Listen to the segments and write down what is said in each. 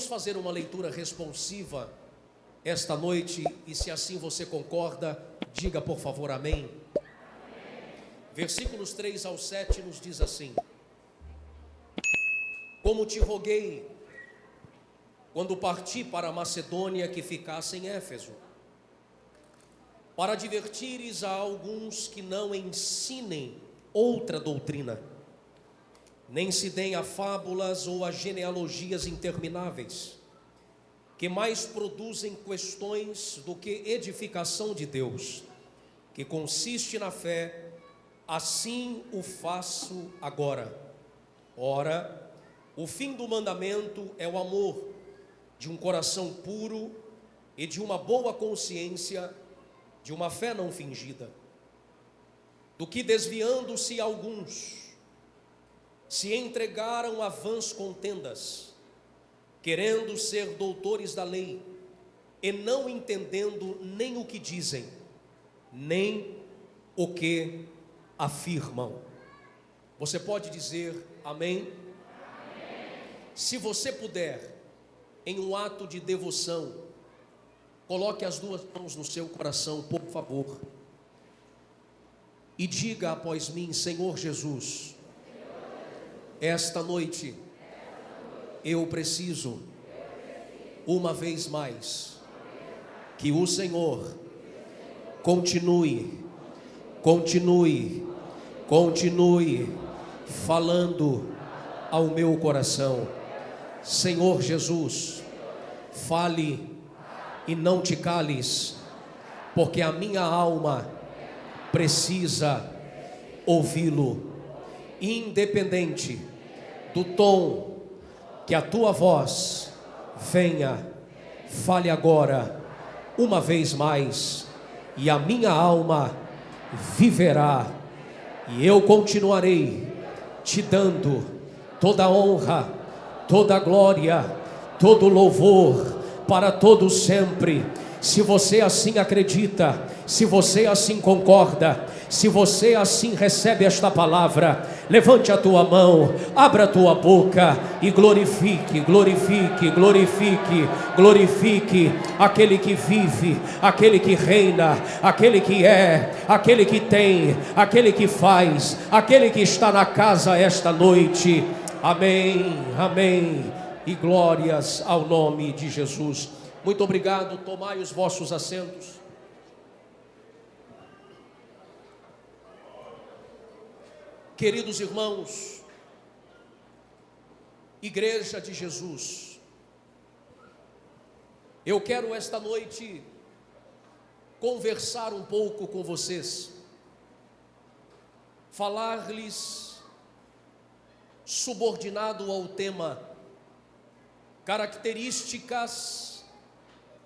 Vamos fazer uma leitura responsiva esta noite, e se assim você concorda, diga por favor amém. Versículos 3 ao 7 nos diz assim: como te roguei, quando parti para a Macedônia, que ficasse em Éfeso, para advertires a alguns que não ensinem outra doutrina, nem se deem a fábulas ou a genealogias intermináveis, que mais produzem questões do que edificação de Deus, que consiste na fé. Assim o faço agora. Ora, o fim do mandamento é o amor, de um coração puro e de uma boa consciência, de uma fé não fingida. Do que, desviando-se alguns, se entregaram a vãs contendas, querendo ser doutores da lei, e não entendendo nem o que dizem, nem o que afirmam. Você pode dizer amém? Amém. Se você puder, em um ato de devoção, coloque as duas mãos no seu coração, por favor, e diga após mim: Senhor Jesus, esta noite eu preciso, uma vez mais, que o Senhor continue falando ao meu coração. Senhor Jesus, fale e não te cales, porque a minha alma precisa ouvi-lo, independente do tom que a tua voz venha. Fale agora, uma vez mais, e a minha alma viverá, e eu continuarei te dando toda a honra, toda a glória, todo o louvor para todo sempre. Se você assim acredita, se você assim concorda, se você assim recebe esta palavra, levante a tua mão, abra a tua boca e glorifique aquele que vive, aquele que reina, aquele que é, aquele que tem, aquele que faz, aquele que está na casa esta noite. Amém, amém, e glórias ao nome de Jesus. Muito obrigado. Tomai os vossos assentos. Queridos irmãos, Igreja de Jesus, eu quero esta noite conversar um pouco com vocês, falar-lhes subordinado ao tema características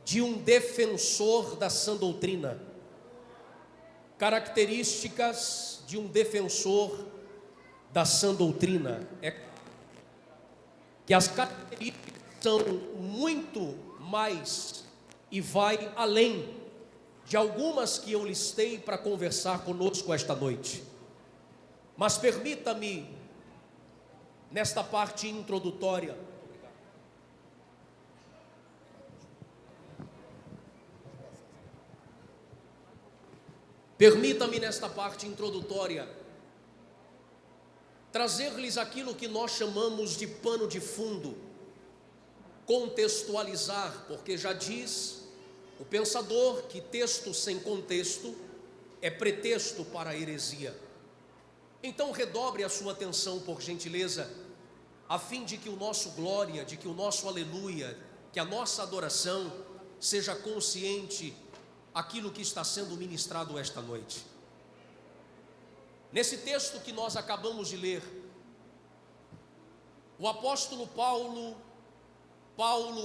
de um defensor da sã doutrina, características de um defensor da sã doutrina. É que as características são muito mais e vai além de algumas que eu listei para conversar conosco esta noite. Mas permita-me, nesta parte introdutória, trazer-lhes aquilo que nós chamamos de pano de fundo, contextualizar, porque já diz o pensador que texto sem contexto é pretexto para a heresia. Então redobre a sua atenção, por gentileza, a fim de que o nosso glória, de que o nosso aleluia, que a nossa adoração seja consciente aquilo que está sendo ministrado esta noite. Nesse texto que nós acabamos de ler, o apóstolo Paulo,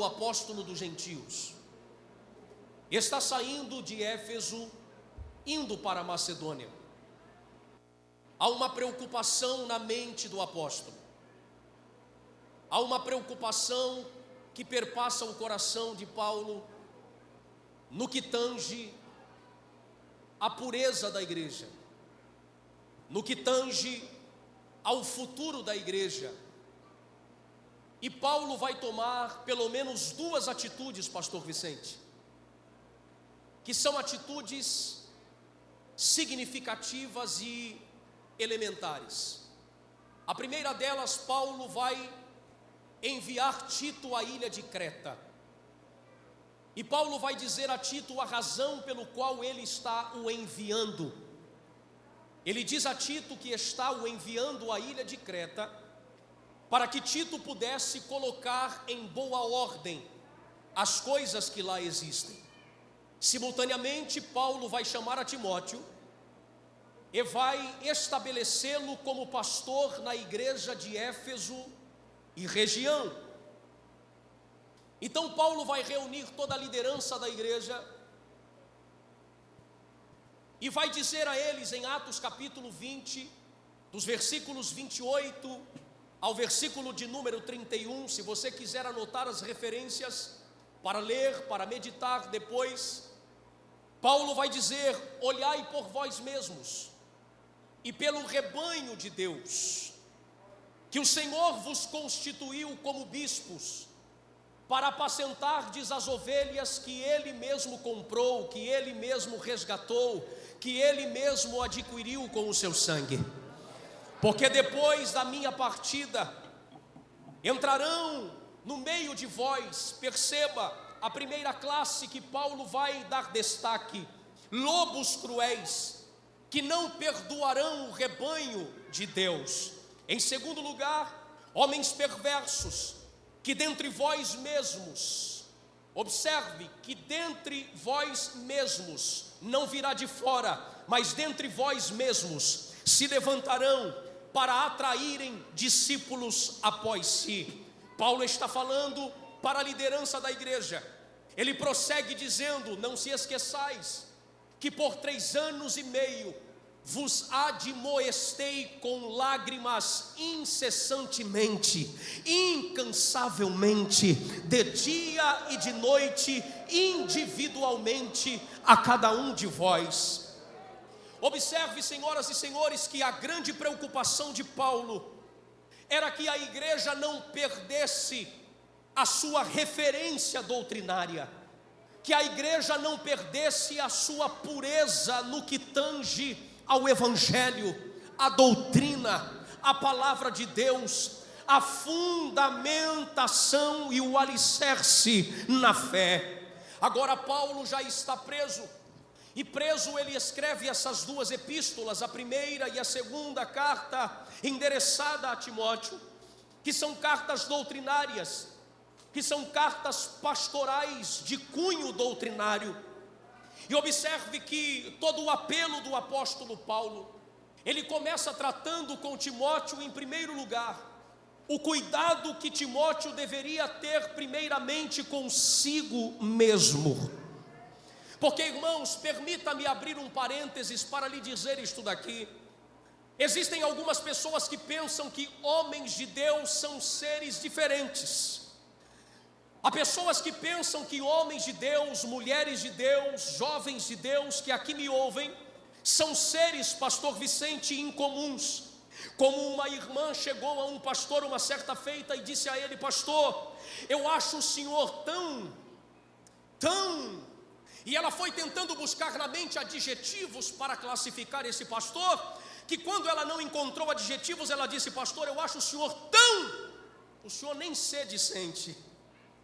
apóstolo dos gentios, está saindo de Éfeso, indo para a Macedônia. Há uma preocupação na mente do apóstolo, há uma preocupação que perpassa o coração de Paulo no que tange a pureza da igreja, no que tange ao futuro da igreja, E Paulo vai tomar pelo menos duas atitudes, pastor Vicente, que são atitudes significativas e elementares. A primeira delas, Paulo vai enviar Tito à ilha de Creta. E Paulo vai dizer a Tito a razão pelo qual ele está o enviando. Ele diz a Tito que está o enviando à ilha de Creta para que Tito pudesse colocar em boa ordem as coisas que lá existem. Simultaneamente, Paulo vai chamar a Timóteo e vai estabelecê-lo como pastor na igreja de Éfeso e região. Então Paulo vai reunir toda a liderança da igreja e vai dizer a eles em Atos capítulo 20, dos versículos 28 ao versículo de número 31, se você quiser anotar as referências para ler, para meditar depois, Paulo vai dizer: olhai por vós mesmos e pelo rebanho de Deus, que o Senhor vos constituiu como bispos, para apacentardes as ovelhas que Ele mesmo comprou, que Ele mesmo resgatou, que Ele mesmo adquiriu com o seu sangue. Porque depois da minha partida, entrarão no meio de vós, perceba, a primeira classe que Paulo vai dar destaque: lobos cruéis, que não perdoarão o rebanho de Deus. Em segundo lugar, homens perversos, que dentre vós mesmos, observe que dentre vós mesmos, não virá de fora, mas dentre vós mesmos, se levantarão para atraírem discípulos após si. Paulo está falando para a liderança da igreja. Ele prossegue dizendo: não se esqueçais que por 3 anos e meio vos admoestei com lágrimas incessantemente, incansavelmente, de dia e de noite, individualmente a cada um de vós. Observe, senhoras e senhores, que a grande preocupação de Paulo era que a igreja não perdesse a sua referência doutrinária, que a igreja não perdesse a sua pureza no que tange ao evangelho, a doutrina, a palavra de Deus, a fundamentação e o alicerce na fé. Agora Paulo já está preso, e preso ele escreve essas duas epístolas, a primeira e a segunda carta endereçada a Timóteo, que são cartas doutrinárias, que são cartas pastorais de cunho doutrinário. E observe que todo o apelo do apóstolo Paulo, ele começa tratando com Timóteo em primeiro lugar o cuidado que Timóteo deveria ter primeiramente consigo mesmo. Porque, irmãos, permita-me abrir um parênteses para lhe dizer isto daqui. Existem algumas pessoas que pensam que homens de Deus são seres diferentes. Há pessoas que pensam que homens de Deus, mulheres de Deus, jovens de Deus que aqui me ouvem, são seres, pastor Vicente, incomuns. Como uma irmã chegou a um pastor uma certa feita e disse a ele: pastor, eu acho o senhor tão... E ela foi tentando buscar na mente adjetivos para classificar esse pastor, que quando ela não encontrou adjetivos, ela disse: pastor, eu acho o senhor tão... o senhor nem sede sente.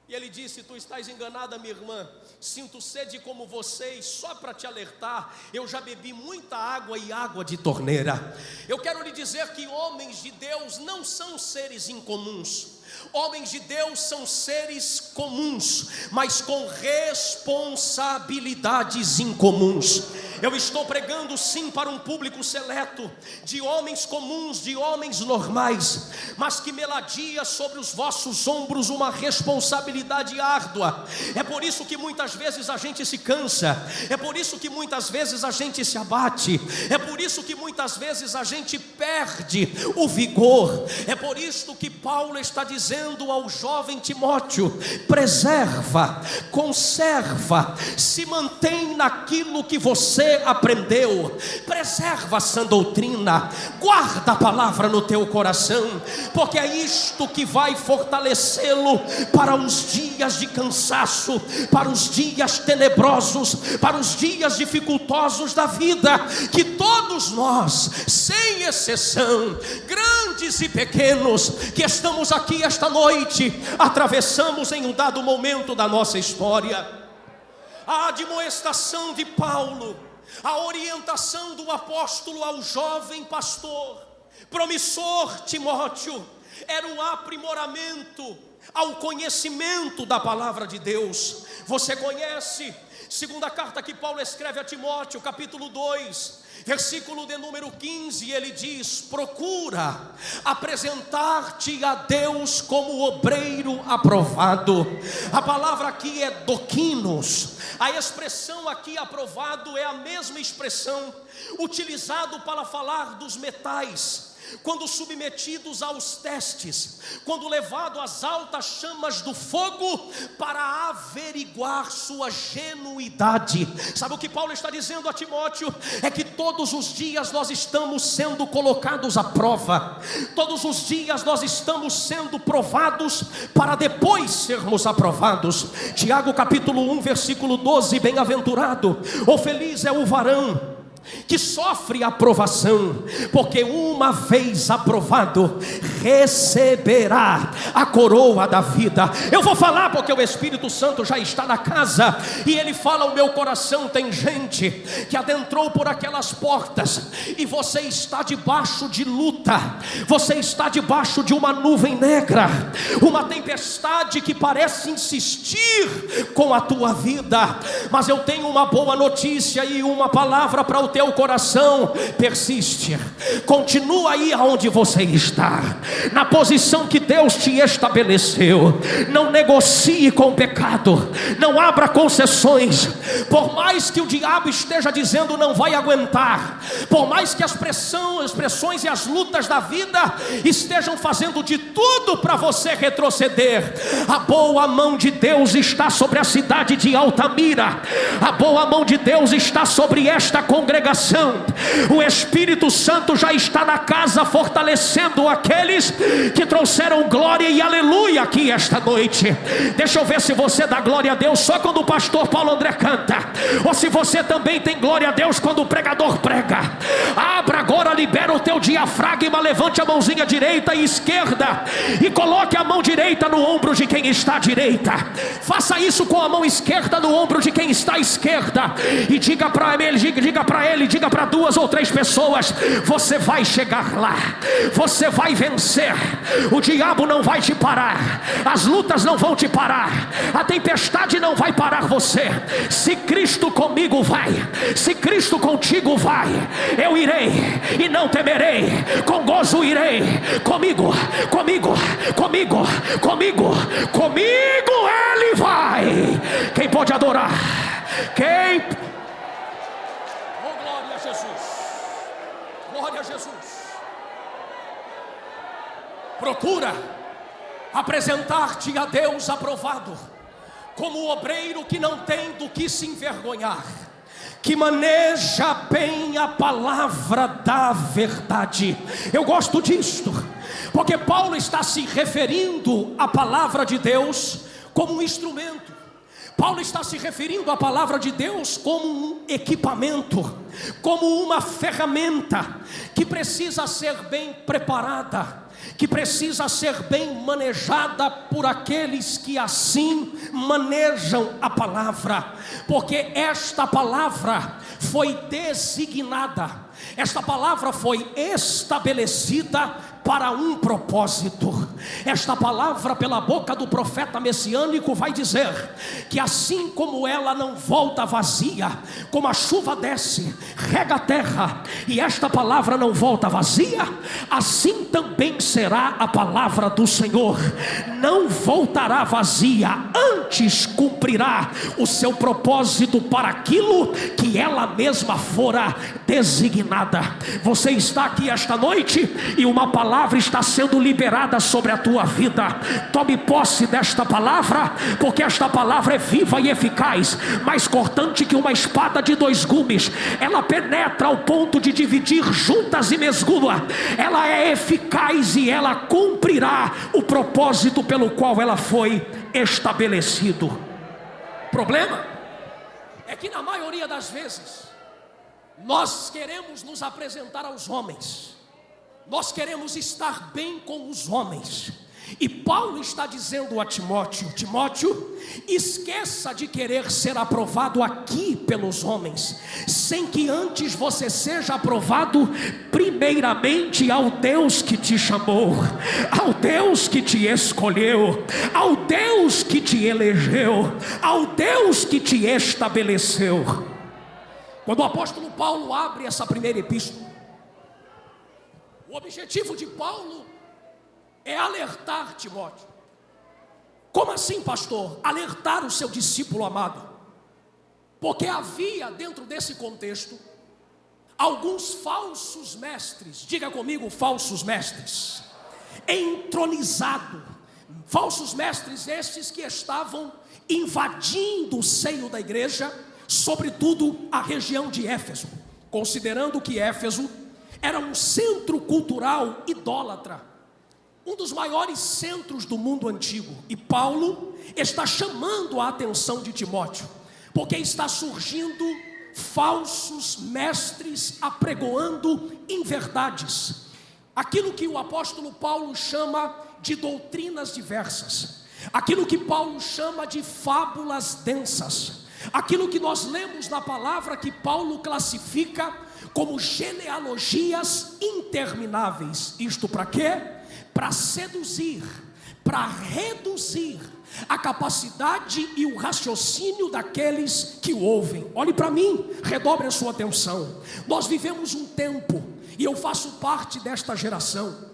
E ele disse: tu estás enganada, minha irmã, sinto sede como vocês, só para te alertar, eu já bebi muita água e água de torneira. Eu quero lhe dizer que homens de Deus não são seres incomuns. Homens de Deus são seres comuns, mas com responsabilidades incomuns. Eu estou pregando sim para um público seleto, de homens comuns, de homens normais, mas que meladia sobre os vossos ombros uma responsabilidade árdua. É por isso que muitas vezes a gente se cansa, é por isso que muitas vezes a gente se abate, é por isso que muitas vezes a gente perde o vigor. É por isso que Paulo está dizendo dizendo ao jovem Timóteo: preserva, conserva, se mantém naquilo que você aprendeu, preserva a sã doutrina, guarda a palavra no teu coração, porque é isto que vai fortalecê-lo para os dias de cansaço, para os dias tenebrosos, para os dias dificultosos da vida, que todos nós, sem exceção, grandes e pequenos, que estamos aqui esta noite, atravessamos em um dado momento da nossa história. A admoestação de Paulo, a orientação do apóstolo ao jovem pastor, promissor Timóteo, era um aprimoramento ao conhecimento da palavra de Deus. Você conhece, segunda carta que Paulo escreve a Timóteo, capítulo 2, versículo de número 15, ele diz: procura apresentar-te a Deus como obreiro aprovado. A palavra aqui é doquinos. A expressão aqui aprovado é a mesma expressão utilizada para falar dos metais, quando submetidos aos testes, quando levado às altas chamas do fogo para averiguar sua genuidade. Sabe o que Paulo está dizendo a Timóteo? É que todos os dias nós estamos sendo colocados à prova, todos os dias nós estamos sendo provados para depois sermos aprovados. Tiago capítulo 1 versículo 12: bem-aventurado ou feliz é o varão que sofre aprovação, porque uma vez aprovado, receberá a coroa da vida. Eu vou falar porque o Espírito Santo já está na casa, e ele fala ao meu coração. Tem gente que adentrou por aquelas portas, e você está debaixo de luta, você está debaixo de uma nuvem negra, uma tempestade que parece insistir com a tua vida. Mas eu tenho uma boa notícia e uma palavra para o teu coração: persiste, continua aí aonde você está, na posição que Deus te estabeleceu. Não negocie com o pecado, não abra concessões. Por mais que o diabo esteja dizendo não vai aguentar, por mais que as pressões e as lutas da vida estejam fazendo de tudo para você retroceder, a boa mão de Deus está sobre a cidade de Altamira, a boa mão de Deus está sobre esta congregação. O Espírito Santo já está na casa, fortalecendo aqueles que trouxeram glória e aleluia aqui esta noite. Deixa eu ver se você dá glória a Deus só quando o pastor Paulo André canta, ou se você também tem glória a Deus quando o pregador prega. Abra agora, libera o teu diafragma, levante a mãozinha direita e esquerda e coloque a mão direita no ombro de quem está à direita. Faça isso com a mão esquerda no ombro de quem está à esquerda e diga para ele, diga para 2 ou 3 pessoas: você vai chegar lá, você vai vencer. O diabo não vai te parar, as lutas não vão te parar, a tempestade não vai parar você. Se Cristo comigo vai, se Cristo contigo vai, eu irei e não temerei, com gozo irei. Comigo ele vai. Quem pode adorar? Glória a Jesus. Procura apresentar-te a Deus aprovado, como obreiro que não tem do que se envergonhar, que maneja bem a palavra da verdade. Eu gosto disto, porque Paulo está se referindo à palavra de Deus como um instrumento. Paulo está se referindo à palavra de Deus como um equipamento, como uma ferramenta que precisa ser bem preparada, que precisa ser bem manejada por aqueles que assim manejam a palavra, porque esta palavra foi designada, esta palavra foi estabelecida para um propósito. Esta palavra pela boca do profeta messiânico vai dizer que assim como ela não volta vazia, como a chuva desce, rega a terra e esta palavra não volta vazia, assim também será a palavra do Senhor, não voltará vazia, antes cumprirá o seu propósito para aquilo que ela mesma fora designada. Você está aqui esta noite e uma palavra está sendo liberada sobre a tua vida. Tome posse desta palavra, porque esta palavra é viva e eficaz, mais cortante que uma espada de dois gumes. Ela penetra ao ponto de dividir juntas e mesgula. Ela é eficaz e ela cumprirá o propósito pelo qual ela foi estabelecido. O problema é que na maioria das vezes nós queremos nos apresentar aos homens, nós queremos estar bem com os homens. E Paulo está dizendo a Timóteo: Timóteo, esqueça de querer ser aprovado aqui pelos homens, sem que antes você seja aprovado primeiramente ao Deus que te chamou, ao Deus que te escolheu, ao Deus que te elegeu, ao Deus que te estabeleceu. Quando o apóstolo Paulo abre essa primeira epístola, o objetivo de Paulo é alertar Timóteo. Como assim, pastor? Alertar o seu discípulo amado. Porque havia dentro desse contexto alguns falsos mestres, diga comigo, falsos mestres, entronizados. Falsos mestres estes que estavam invadindo o seio da igreja, sobretudo a região de Éfeso, considerando que Éfeso era um centro cultural idólatra, um dos maiores centros do mundo antigo. E Paulo está chamando a atenção de Timóteo, porque está surgindo falsos mestres apregoando inverdades, aquilo que o apóstolo Paulo chama de doutrinas diversas, aquilo que Paulo chama de fábulas densas, aquilo que nós lemos na palavra que Paulo classifica como genealogias intermináveis. Isto para quê? Para seduzir, para reduzir a capacidade e o raciocínio daqueles que o ouvem. Olhe para mim, redobre a sua atenção. Nós vivemos um tempo, e eu faço parte desta geração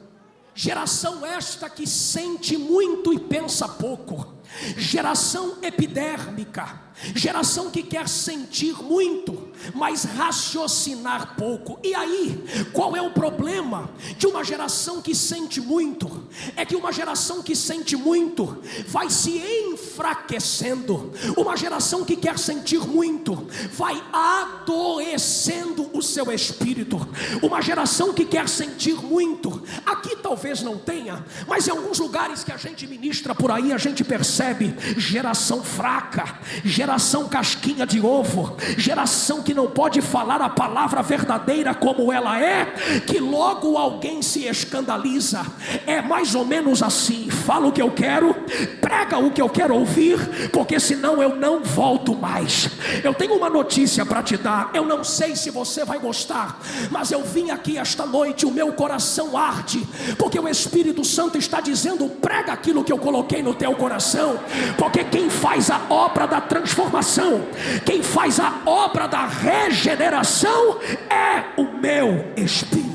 esta que sente muito e pensa pouco, geração epidérmica, geração que quer sentir muito, mas raciocinar pouco. E aí, qual é o problema de uma geração que sente muito? É que uma geração que sente muito vai se enfraquecendo. Uma geração que quer sentir muito vai adoecendo o seu espírito. Uma geração que quer sentir muito, aqui talvez não tenha, mas em alguns lugares que a gente ministra por aí, a gente percebe geração fraca, geração casquinha de ovo, geração que não pode falar a palavra verdadeira como ela é, que logo alguém se escandaliza. É mais ou menos assim: fala o que eu quero, prega o que eu quero ouvir, porque senão eu não volto mais. Eu tenho uma notícia para te dar, eu não sei se você vai gostar, mas eu vim aqui esta noite, o meu coração arde, porque o Espírito Santo está dizendo: prega aquilo que eu coloquei no teu coração, porque quem faz a obra da transformação, quem faz a obra da regeneração é o meu Espírito.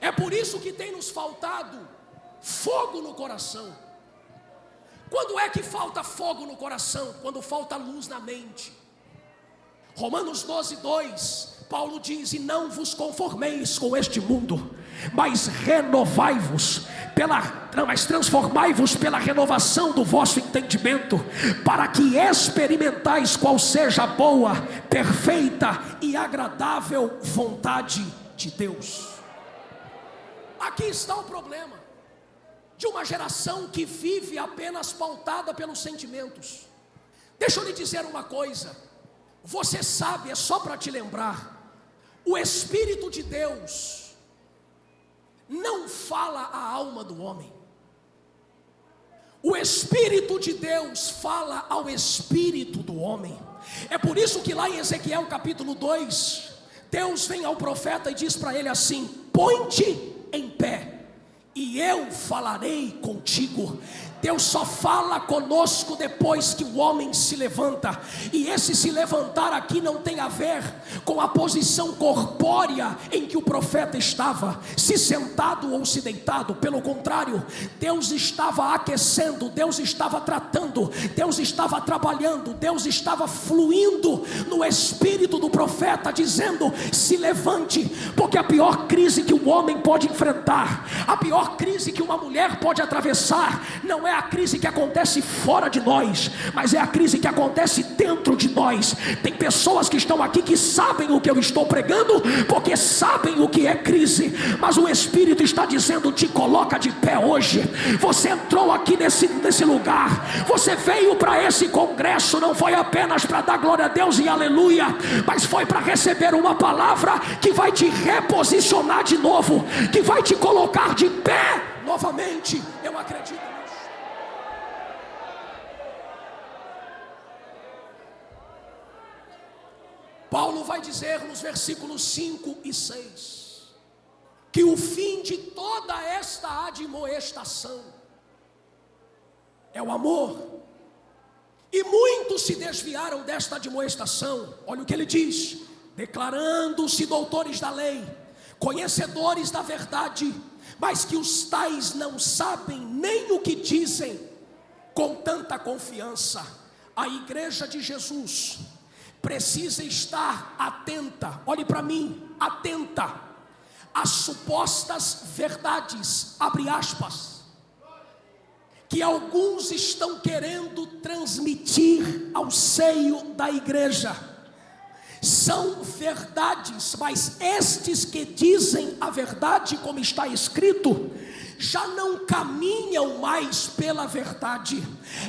É por isso que tem nos faltado fogo no coração. Quando é que falta fogo no coração? Quando falta luz na mente. Romanos 12:2, Paulo diz: e não vos conformeis com este mundo, mas renovai-vos mas transformai-vos pela renovação do vosso entendimento, para que experimentais qual seja a boa, perfeita e agradável vontade de Deus. Aqui está o problema de uma geração que vive apenas pautada pelos sentimentos. Deixa eu lhe dizer uma coisa, você sabe, é só para te lembrar, o Espírito de Deus não fala a alma do homem. O Espírito de Deus fala ao espírito do homem. É por isso que lá em Ezequiel capítulo 2, Deus vem ao profeta e diz para ele assim: põe-te em pé e eu falarei contigo. Deus só fala conosco depois que o homem se levanta. E esse se levantar aqui não tem a ver com a posição corpórea em que o profeta estava, se sentado ou se deitado. Pelo contrário, Deus estava aquecendo, Deus estava tratando, Deus estava trabalhando, Deus estava fluindo no espírito do profeta, dizendo: se levante, porque a pior crise que o homem pode enfrentar, a pior crise que uma mulher pode atravessar, não é a crise que acontece fora de nós, mas é a crise que acontece dentro de nós. Tem pessoas que estão aqui que sabem o que eu estou pregando, porque sabem o que é crise, mas o Espírito está dizendo: te coloca de pé hoje. Você entrou aqui nesse lugar, você veio para esse congresso, não foi apenas para dar glória a Deus e aleluia, mas foi para receber uma palavra que vai te reposicionar de novo, que vai te colocar de pé novamente. Eu acredito nisso. Paulo vai dizer nos versículos 5 e 6 que o fim de toda esta admoestação é o amor. E muitos se desviaram desta admoestação. Olha o que ele diz: declarando-se doutores da lei, conhecedores da verdade, mas que os tais não sabem nem o que dizem com tanta confiança. A igreja de Jesus precisa estar atenta, olhe para mim, atenta às supostas verdades, abre aspas, que alguns estão querendo transmitir ao seio da igreja. São verdades, mas estes que dizem a verdade, como está escrito, já não caminham mais pela verdade.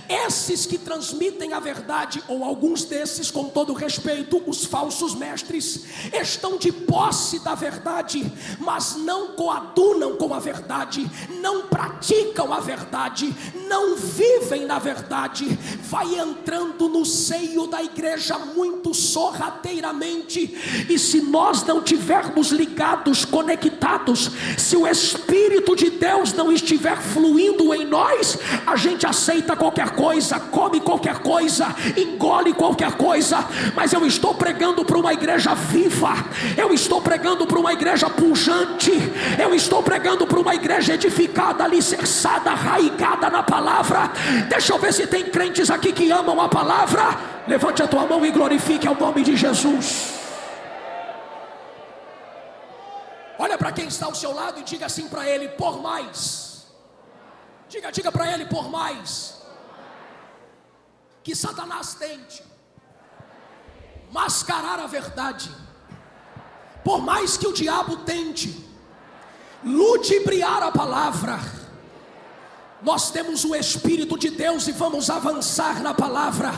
Esses que transmitem a verdade, ou alguns desses, com todo respeito, os falsos mestres, estão de posse da verdade, mas não coadunam com a verdade, não praticam a verdade, não vivem na verdade. Vai entrando no seio da igreja muito sorrateiramente, e se nós não tivermos ligados, conectados, se o Espírito de Deus não estiver fluindo em nós, a gente aceita qualquer coisa, come qualquer coisa, engole qualquer coisa. Mas eu estou pregando para uma igreja viva, eu estou pregando para uma igreja pujante, eu estou pregando para uma igreja edificada, alicerçada, arraigada na palavra. Deixa eu ver se tem crentes aqui que amam a palavra. Levante a tua mão e glorifique ao nome de Jesus. Olha para quem está ao seu lado e diga assim para ele: por mais. Diga para ele: por mais que Satanás tente mascarar a verdade, por mais que o diabo tente ludibriar a palavra, nós temos o Espírito de Deus e vamos avançar na palavra.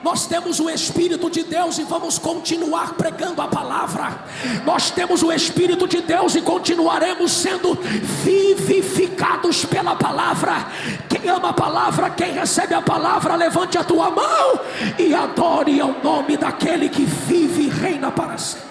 Nós temos o Espírito de Deus e vamos continuar pregando a palavra. Nós temos o Espírito de Deus e continuaremos sendo vivificados pela palavra. Quem ama a palavra, quem recebe a palavra, levante a tua mão e adore ao nome daquele que vive e reina para sempre.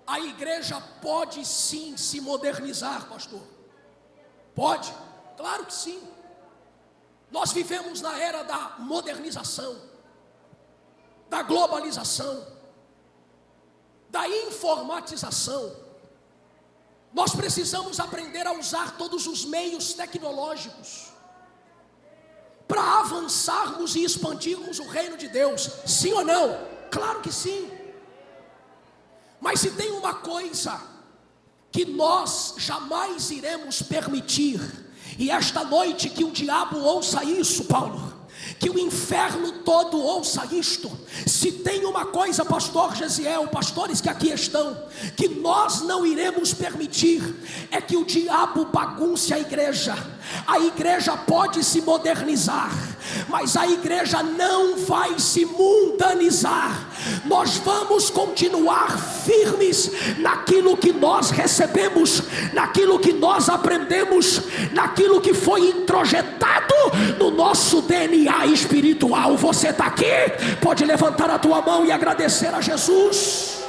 A igreja pode sim se modernizar, pastor. Pode, claro que sim. Nós vivemos na era da modernização, da globalização, da informatização. Nós precisamos aprender a usar todos os meios tecnológicos para avançarmos e expandirmos o reino de Deus. Sim ou não? Claro que sim. Mas se tem uma coisa que nós jamais iremos permitir, e esta noite que o diabo ouça isso, Paulo, que o inferno todo ouça isto. Se tem uma coisa, pastor Gesiel, pastores que aqui estão, que nós não iremos permitir, é que o diabo bagunce a igreja. A igreja pode se modernizar, mas a igreja não vai se mundanizar. Nós vamos continuar firmes firmes naquilo que nós recebemos, naquilo que nós aprendemos, naquilo que foi introjetado no nosso DNA espiritual. Você está aqui? Pode levantar a tua mão e agradecer a Jesus.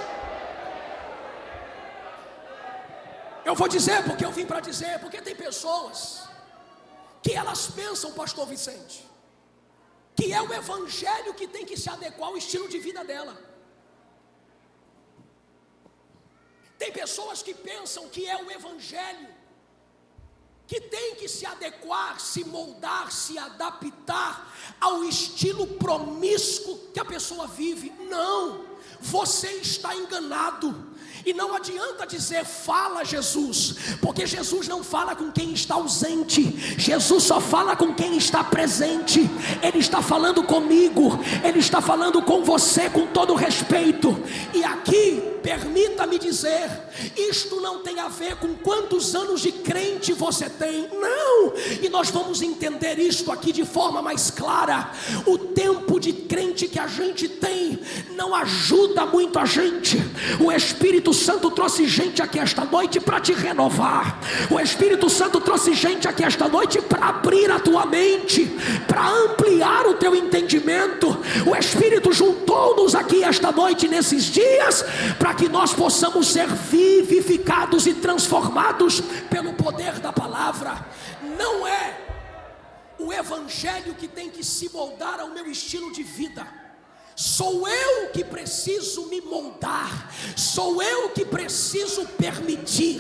Eu vou dizer porque eu vim para dizer, porque tem pessoas que elas pensam, pastor Vicente, que é o evangelho que tem que se adequar ao estilo de vida dela. Tem pessoas que pensam que é o evangelho que tem que se adequar, se moldar, se adaptar ao estilo promíscuo que a pessoa vive. Não, você está enganado. E não adianta dizer fala Jesus, porque Jesus não fala com quem está ausente, Jesus só fala com quem está presente. Ele está falando comigo, Ele está falando com você com todo respeito. E aqui, permita-me dizer, isto não tem a ver com quantos anos de crente você tem, não. E nós vamos entender isto aqui de forma mais clara. O tempo de crente que a gente tem não ajuda muito a gente. O Espírito Santo trouxe gente aqui esta noite para te renovar. O Espírito Santo trouxe gente aqui esta noite para abrir a tua mente, para ampliar o teu entendimento. O Espírito juntou-nos aqui esta noite, nesses dias, para que nós possamos ser vivificados e transformados pelo poder da palavra. Não é o evangelho que tem que se moldar ao meu estilo de vida. Sou eu que preciso me moldar, sou eu que preciso permitir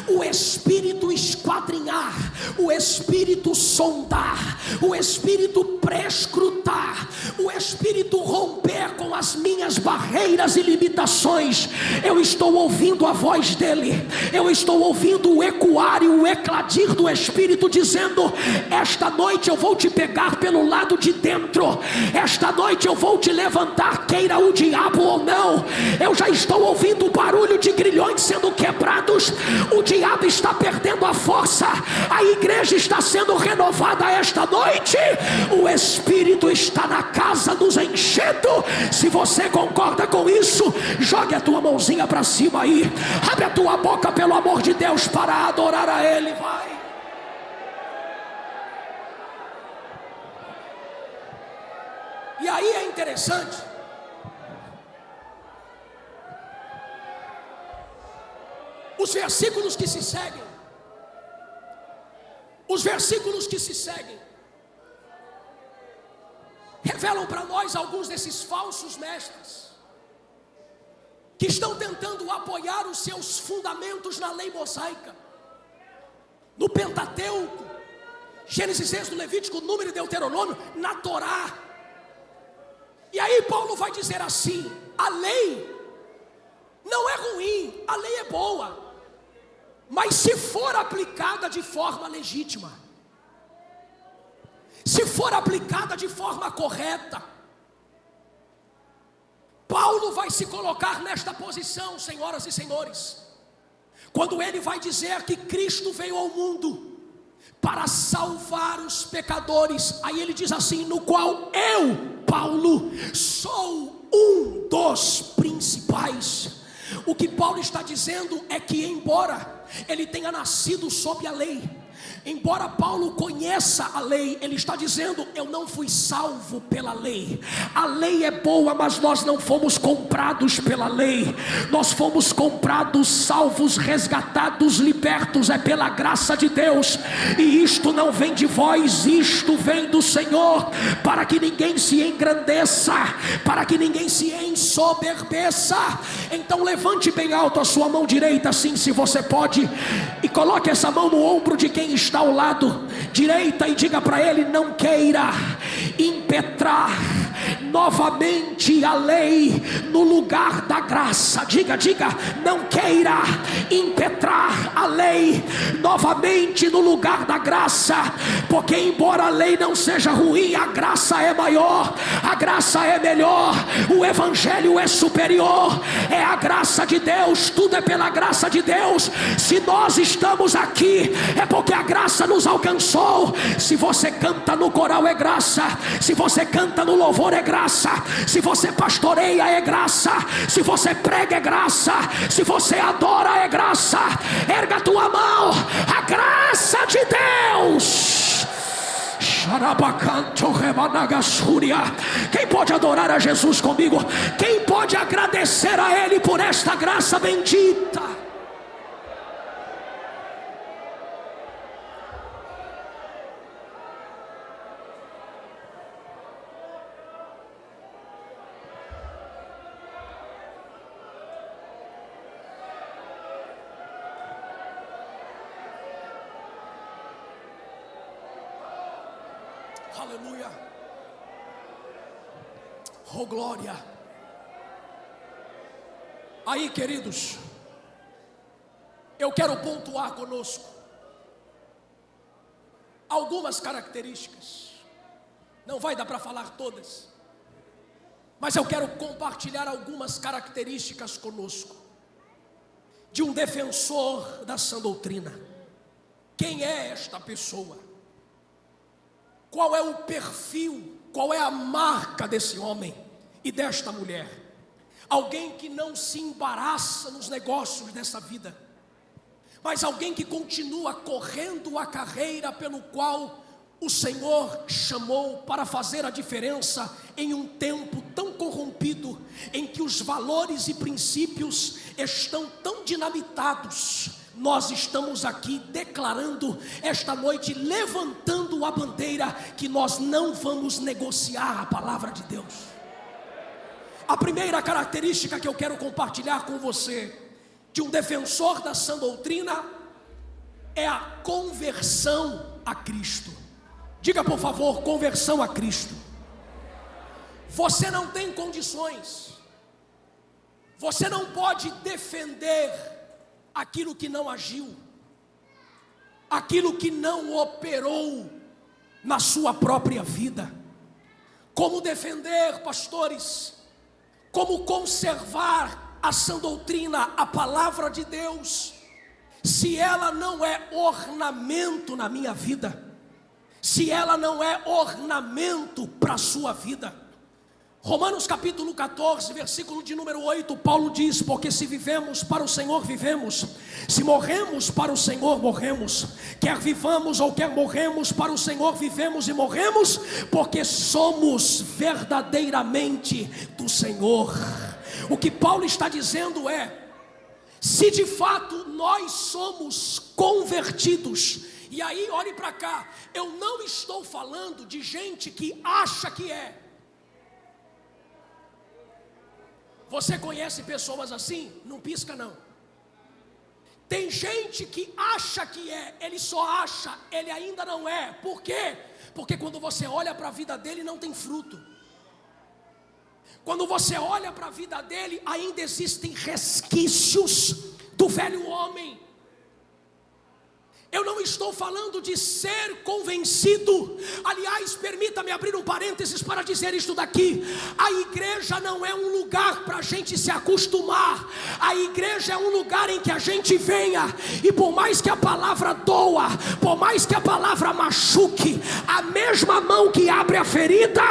o Espírito esquadrinhar, o Espírito sondar, o Espírito prescrutar, o Espírito romper com as minhas barreiras e limitações. Eu estou ouvindo a voz dele, eu estou ouvindo o ecoar e o ecladir do Espírito dizendo: esta noite eu vou te pegar pelo lado de dentro, esta noite eu vou te levantar, queira o diabo ou não. Eu já estou ouvindo o barulho de grilhões sendo quebrados. O diabo está perdendo a força, a igreja está sendo renovada esta noite. O Espírito está na casa nos enchendo. Se você concorda com isso, jogue a tua mãozinha para cima aí, abre a tua boca pelo amor de Deus para adorar a Ele. Vai. E aí é interessante, os versículos que se seguem, revelam para nós alguns desses falsos mestres que estão tentando apoiar os seus fundamentos na lei mosaica, no Pentateuco, Gênesis, Êxodo, Levítico, Número e Deuteronômio, na Torá. E aí Paulo vai dizer assim: a lei não é ruim, a lei é boa, mas se for aplicada de forma legítima, se for aplicada de forma correta, Paulo vai se colocar nesta posição, senhoras e senhores, quando ele vai dizer que Cristo veio ao mundo para salvar os pecadores. Aí ele diz assim: no qual eu, Paulo, sou um dos principais. O que Paulo está dizendo é que, embora ele tenha nascido sob a lei, embora Paulo conheça a lei, ele está dizendo: eu não fui salvo pela lei. A lei é boa, mas nós não fomos comprados pela lei. Nós fomos comprados, salvos, resgatados, libertos, é pela graça de Deus. E isto não vem de vós, isto vem do Senhor, para que ninguém se engrandeça, para que ninguém se ensoberbeça. Então levante bem alto a sua mão direita, assim, se você pode, e coloque essa mão no ombro de quem está ao lado direita e diga para ele: não queira impetrar novamente a lei no lugar da graça. Diga, não queira impetrar a lei novamente no lugar da graça, porque embora a lei não seja ruim, a graça é maior, a graça é melhor, o evangelho é superior, é a graça de Deus, tudo é pela graça de Deus. Se nós estamos aqui, é porque a graça nos alcançou. Se você canta no coral é graça, se você canta no louvor é graça, se você pastoreia é graça, se você prega é graça, se você adora é graça. Erga a tua mão, a graça de Deus. Quem pode adorar a Jesus comigo? Quem pode agradecer a Ele por esta graça bendita? Aleluia. Oh glória. Aí, queridos, eu quero pontuar conosco algumas características. Não vai dar para falar todas, mas eu quero compartilhar algumas características conosco de um defensor da sã doutrina. Quem é esta pessoa? Qual é o perfil, qual é a marca desse homem e desta mulher? Alguém que não se embaraça nos negócios dessa vida, mas alguém que continua correndo a carreira pelo qual o Senhor chamou para fazer a diferença em um tempo tão corrompido, em que os valores e princípios estão tão dinamitados. Nós estamos aqui declarando esta noite, levantando a bandeira que nós não vamos negociar a palavra de Deus. A primeira característica que eu quero compartilhar com você de um defensor da sã doutrina é a conversão a Cristo. Diga por favor, conversão a Cristo. Você não tem condições, você não pode defender aquilo que não agiu, aquilo que não operou na sua própria vida. Como defender, pastores? Como conservar a sã doutrina, a palavra de Deus, se ela não é ornamento na minha vida, se ela não é ornamento para a sua vida? Romanos capítulo 14, versículo de número 8, Paulo diz: porque se vivemos, para o Senhor vivemos, se morremos, para o Senhor morremos, quer vivamos ou quer morremos, para o Senhor vivemos e morremos, porque somos verdadeiramente do Senhor. O que Paulo está dizendo é: se de fato nós somos convertidos, e aí olhe para cá, eu não estou falando de gente que acha que é. Você conhece pessoas assim? Não pisca não. Tem gente que acha que é, ele só acha, ele ainda não é. Por quê? Porque quando você olha para a vida dele não tem fruto. Quando você olha para a vida dele, ainda existem resquícios do velho homem. Eu não estou falando de ser convencido. Aliás, permita-me abrir um parênteses para dizer isto daqui: a igreja não é um lugar para a gente se acostumar. A igreja é um lugar em que a gente venha, e por mais que a palavra doa, por mais que a palavra machuque, a mesma mão que abre a ferida,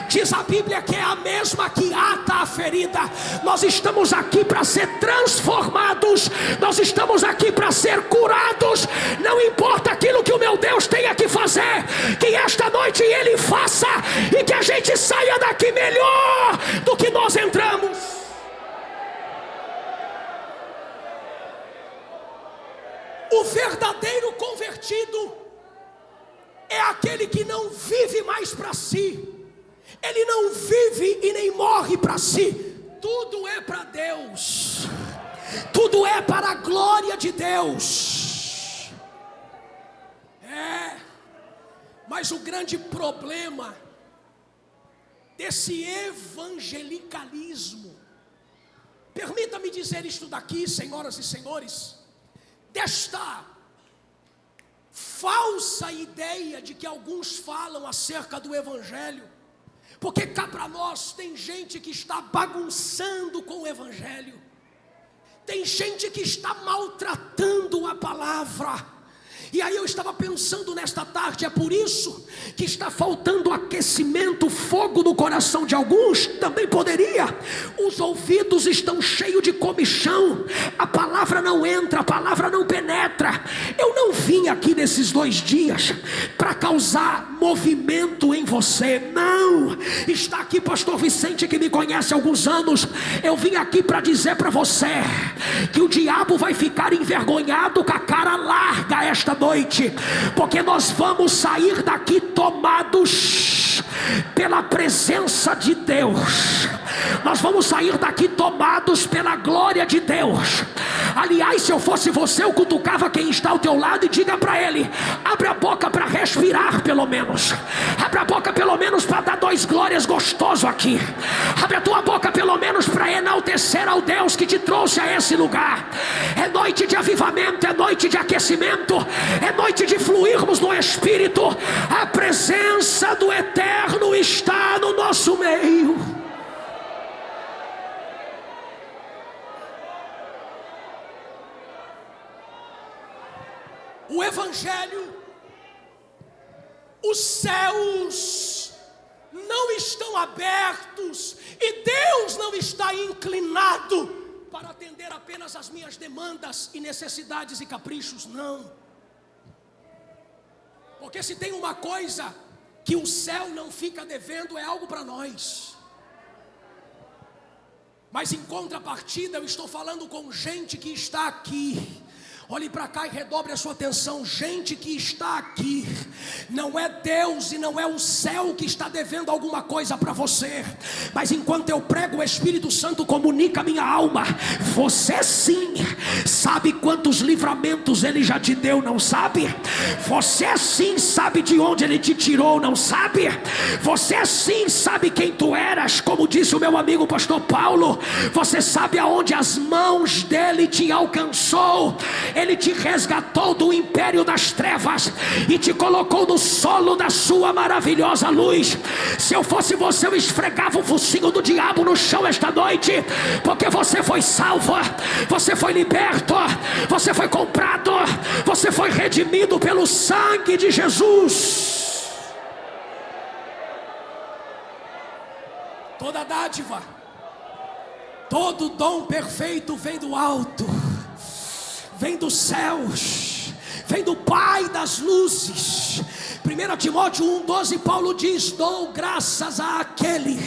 diz a Bíblia que é a mesma que ata a ferida. Nós estamos aqui para ser transformados, nós estamos aqui para ser curados. Não importa aquilo que o meu Deus tenha que fazer, que esta noite Ele faça, e que a gente saia daqui melhor do que nós entramos. O verdadeiro convertido é aquele que não vive mais para si, ele não vive e nem morre para si. Tudo é para Deus, tudo é para a glória de Deus. Mas o grande problema desse evangelicalismo, permita-me dizer isto daqui, senhoras e senhores, desta falsa ideia de que alguns falam acerca do Evangelho, porque cá para nós tem gente que está bagunçando com o Evangelho, tem gente que está maltratando a palavra. E aí eu estava pensando nesta tarde, é por isso que está faltando aquecimento, fogo no coração de alguns. Também poderia, os ouvidos estão cheios de comichão, a palavra não entra, a palavra não penetra. Eu não vim aqui nesses 2 dias para causar movimento em você, não. Está aqui pastor Vicente, que me conhece há alguns anos. Eu vim aqui para dizer para você que o diabo vai ficar envergonhado com a cara larga esta noite, porque nós vamos sair daqui tomados pela presença de Deus. Nós vamos sair daqui tomados pela glória de Deus. Aliás, se eu fosse você, eu cutucava quem está ao teu lado e diga para ele: abre a boca para respirar pelo menos. Abre a boca pelo menos para dar 2 glórias gostoso aqui. Abre a tua boca pelo menos para enaltecer ao Deus que te trouxe a esse lugar. É noite de avivamento, é noite de aquecimento, é noite de fluirmos no Espírito. A presença do Eterno está no nosso meio. O Evangelho, os céus não estão abertos e Deus não está inclinado para atender apenas as minhas demandas e necessidades e caprichos, não. Porque se tem uma coisa que o céu não fica devendo, é algo para nós. Mas em contrapartida, eu estou falando com gente que está aqui. Olhe para cá e redobre a sua atenção. Gente que está aqui, não é Deus e não é o céu que está devendo alguma coisa para você. Mas enquanto eu prego, o Espírito Santo comunica a minha alma. Você sim sabe quantos livramentos Ele já te deu, não sabe? Você sim sabe de onde Ele te tirou, não sabe? Você sim sabe quem tu eras, como disse o meu amigo pastor Paulo. Você sabe aonde as mãos dele te alcançou. Ele te resgatou do império das trevas e te colocou no solo da sua maravilhosa luz. Se eu fosse você, eu esfregava o focinho do diabo no chão esta noite, porque você foi salvo, você foi liberto, você foi comprado, você foi redimido pelo sangue de Jesus. Toda dádiva, todo dom perfeito vem do alto, vem dos céus, vem do Pai das luzes. 1 Timóteo 1,12, Paulo diz: dou graças àquele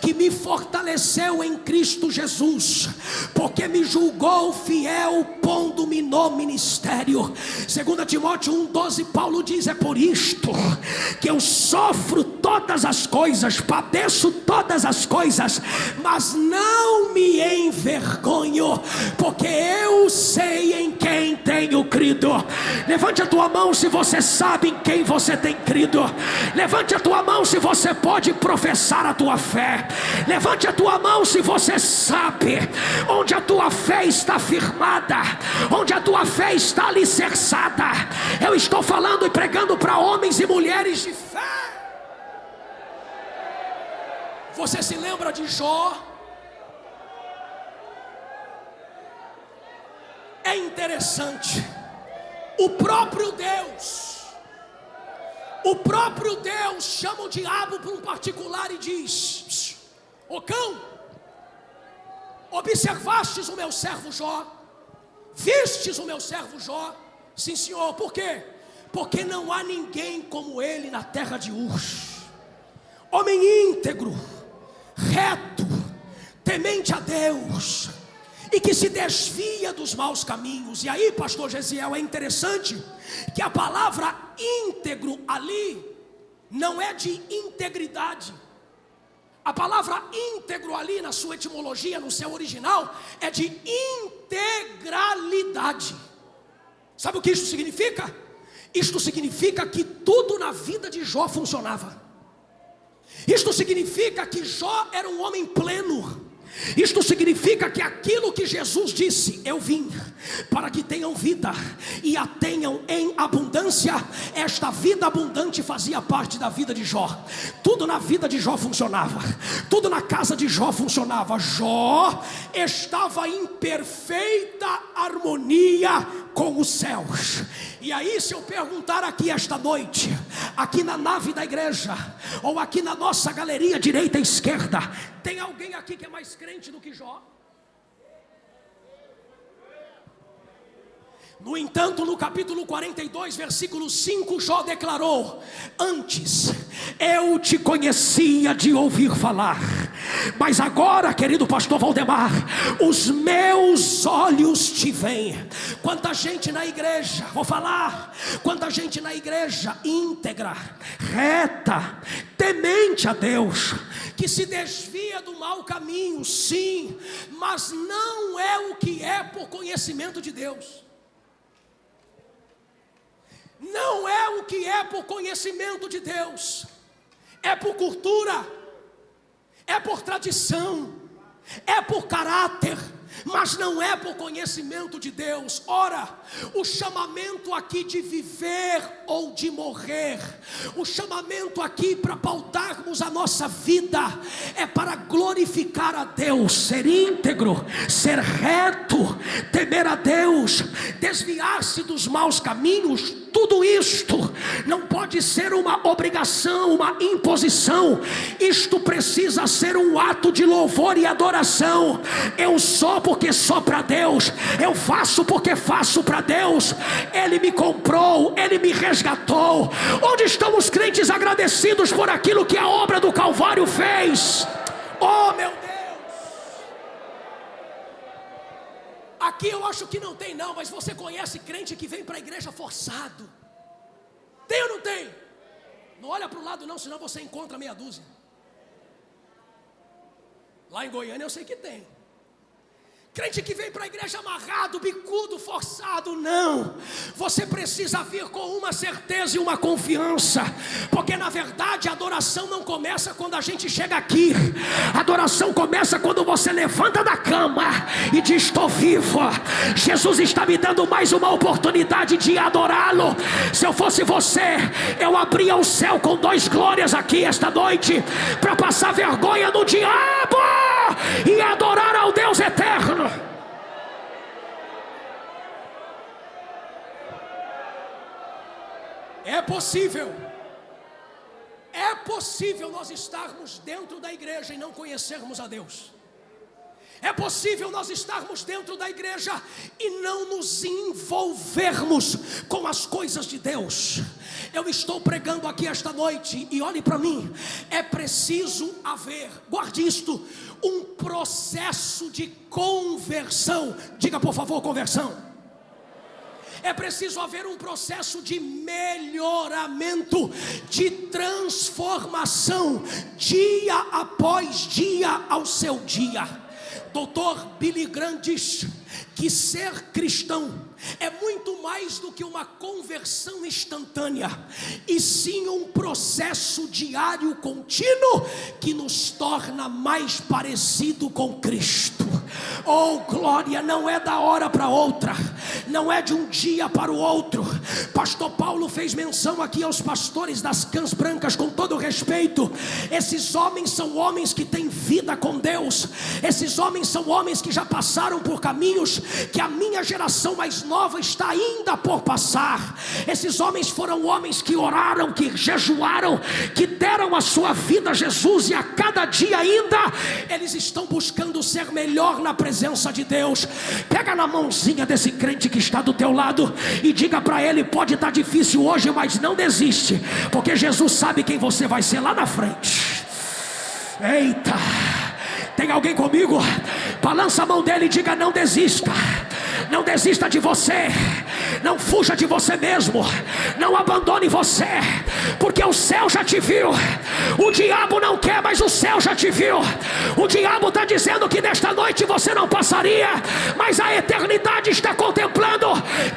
que me fortaleceu em Cristo Jesus, porque me julgou fiel, pondo-me no ministério. 2 Timóteo 1,12, Paulo diz: é por isto que eu sofro todas as coisas, padeço todas as coisas, mas não me envergonho, porque eu sei em quem tenho crido. Levante a tua mão se você sabe em quem você tem crido. Levante a tua mão se você pode professar a tua fé. Levante a tua mão se você sabe onde a tua fé está firmada, onde a tua fé está alicerçada. Eu estou falando e pregando para homens e mulheres de fé. Você se lembra de Jó? É interessante. O próprio Deus chama o diabo para um particular e diz: ô cão, observastes o meu servo Jó? Vistes o meu servo Jó? Sim, senhor. Por quê? Porque não há ninguém como ele na terra de Uz. Homem íntegro, reto, temente a Deus, e que se desvia dos maus caminhos. E aí, pastor Gesiel, é interessante que a palavra íntegro ali não é de integridade. A palavra íntegro ali, na sua etimologia, no seu original, é de integralidade. Sabe o que isso significa? Isto significa que tudo na vida de Jó funcionava. Isto significa que Jó era um homem pleno. Isto significa que aquilo que Jesus disse: eu vim para que tenham vida e a tenham em abundância, abundância, esta vida abundante fazia parte da vida de Jó. Tudo na vida de Jó funcionava, tudo na casa de Jó funcionava. Jó estava em perfeita harmonia com os céus. E aí, se eu perguntar aqui esta noite, aqui na nave da igreja, ou aqui na nossa galeria direita e esquerda, tem alguém aqui que é mais crente do que Jó? No entanto, no capítulo 42, versículo 5, Jó declarou: antes eu te conhecia de ouvir falar, mas agora, querido pastor Valdemar, os meus olhos te veem. Quanta gente na igreja, vou falar, quanta gente na igreja íntegra, reta, temente a Deus, que se desvia do mau caminho, sim, mas não é o que é por conhecimento de Deus. Não é o que é por conhecimento de Deus, é por cultura, é por tradição, é por caráter, mas não é por conhecimento de Deus. Ora, o chamamento aqui de viver ou de morrer, o chamamento aqui para pautarmos a nossa vida, é para glorificar a Deus, ser íntegro, ser reto, temer a Deus, desviar-se dos maus caminhos. Tudo isto não pode ser uma obrigação, uma imposição. Isto precisa ser um ato de louvor e adoração. Eu sou porque sou para Deus, eu faço porque faço para Deus. Ele me comprou, Ele me resgatou. Onde estão os crentes agradecidos por aquilo que a obra do Calvário fez? Oh, meu Deus! Aqui eu acho que não tem não, mas você conhece crente que vem para a igreja forçado? Tem ou não tem? Não olha para o lado não, senão você encontra meia dúzia. Lá em Goiânia eu sei que tem. Crente que vem para a igreja amarrado, bicudo, forçado, não. Você precisa vir com uma certeza e uma confiança, porque na verdade a adoração não começa quando a gente chega aqui. A adoração começa quando você levanta da cama e diz: estou vivo, Jesus está me dando mais uma oportunidade de adorá-lo. Se eu fosse você, eu abria o céu com 2 glórias aqui esta noite, para passar vergonha no diabo e adorar ao Deus eterno. É possível nós estarmos dentro da igreja e não conhecermos a Deus. É possível nós estarmos dentro da igreja e não nos envolvermos com as coisas de Deus. Eu estou pregando aqui esta noite e olhe para mim, é preciso haver, guarde isto, um processo de conversão. Diga por favor, conversão. É preciso haver um processo de melhoramento, de transformação, dia após dia ao seu dia. Dr. Billy Graham diz que ser cristão é muito mais do que uma conversão instantânea, e sim um processo diário contínuo que nos torna mais parecido com Cristo. Oh glória, não é da hora para outra, não é de um dia para o outro. Pastor Paulo fez menção aqui aos pastores das cãs brancas, com todo respeito. Esses homens são homens que têm vida com Deus. Esses homens são homens que já passaram por caminhos que a minha geração mais nova está ainda por passar. Esses homens foram homens que oraram, que jejuaram, que deram a sua vida a Jesus, e a cada dia ainda eles estão buscando ser melhor na presença de Deus. Pega na mãozinha desse crente que está do teu lado e diga para ele: pode estar difícil hoje, mas não desiste, porque Jesus sabe quem você vai ser lá na frente. Eita, tem alguém comigo? Balança a mão dele e diga: não desista. Não desista de você, não fuja de você mesmo, não abandone você, porque o céu já te viu. O diabo não quer, mas o céu já te viu. O diabo está dizendo que nesta noite você não passaria, mas a eternidade está contemplando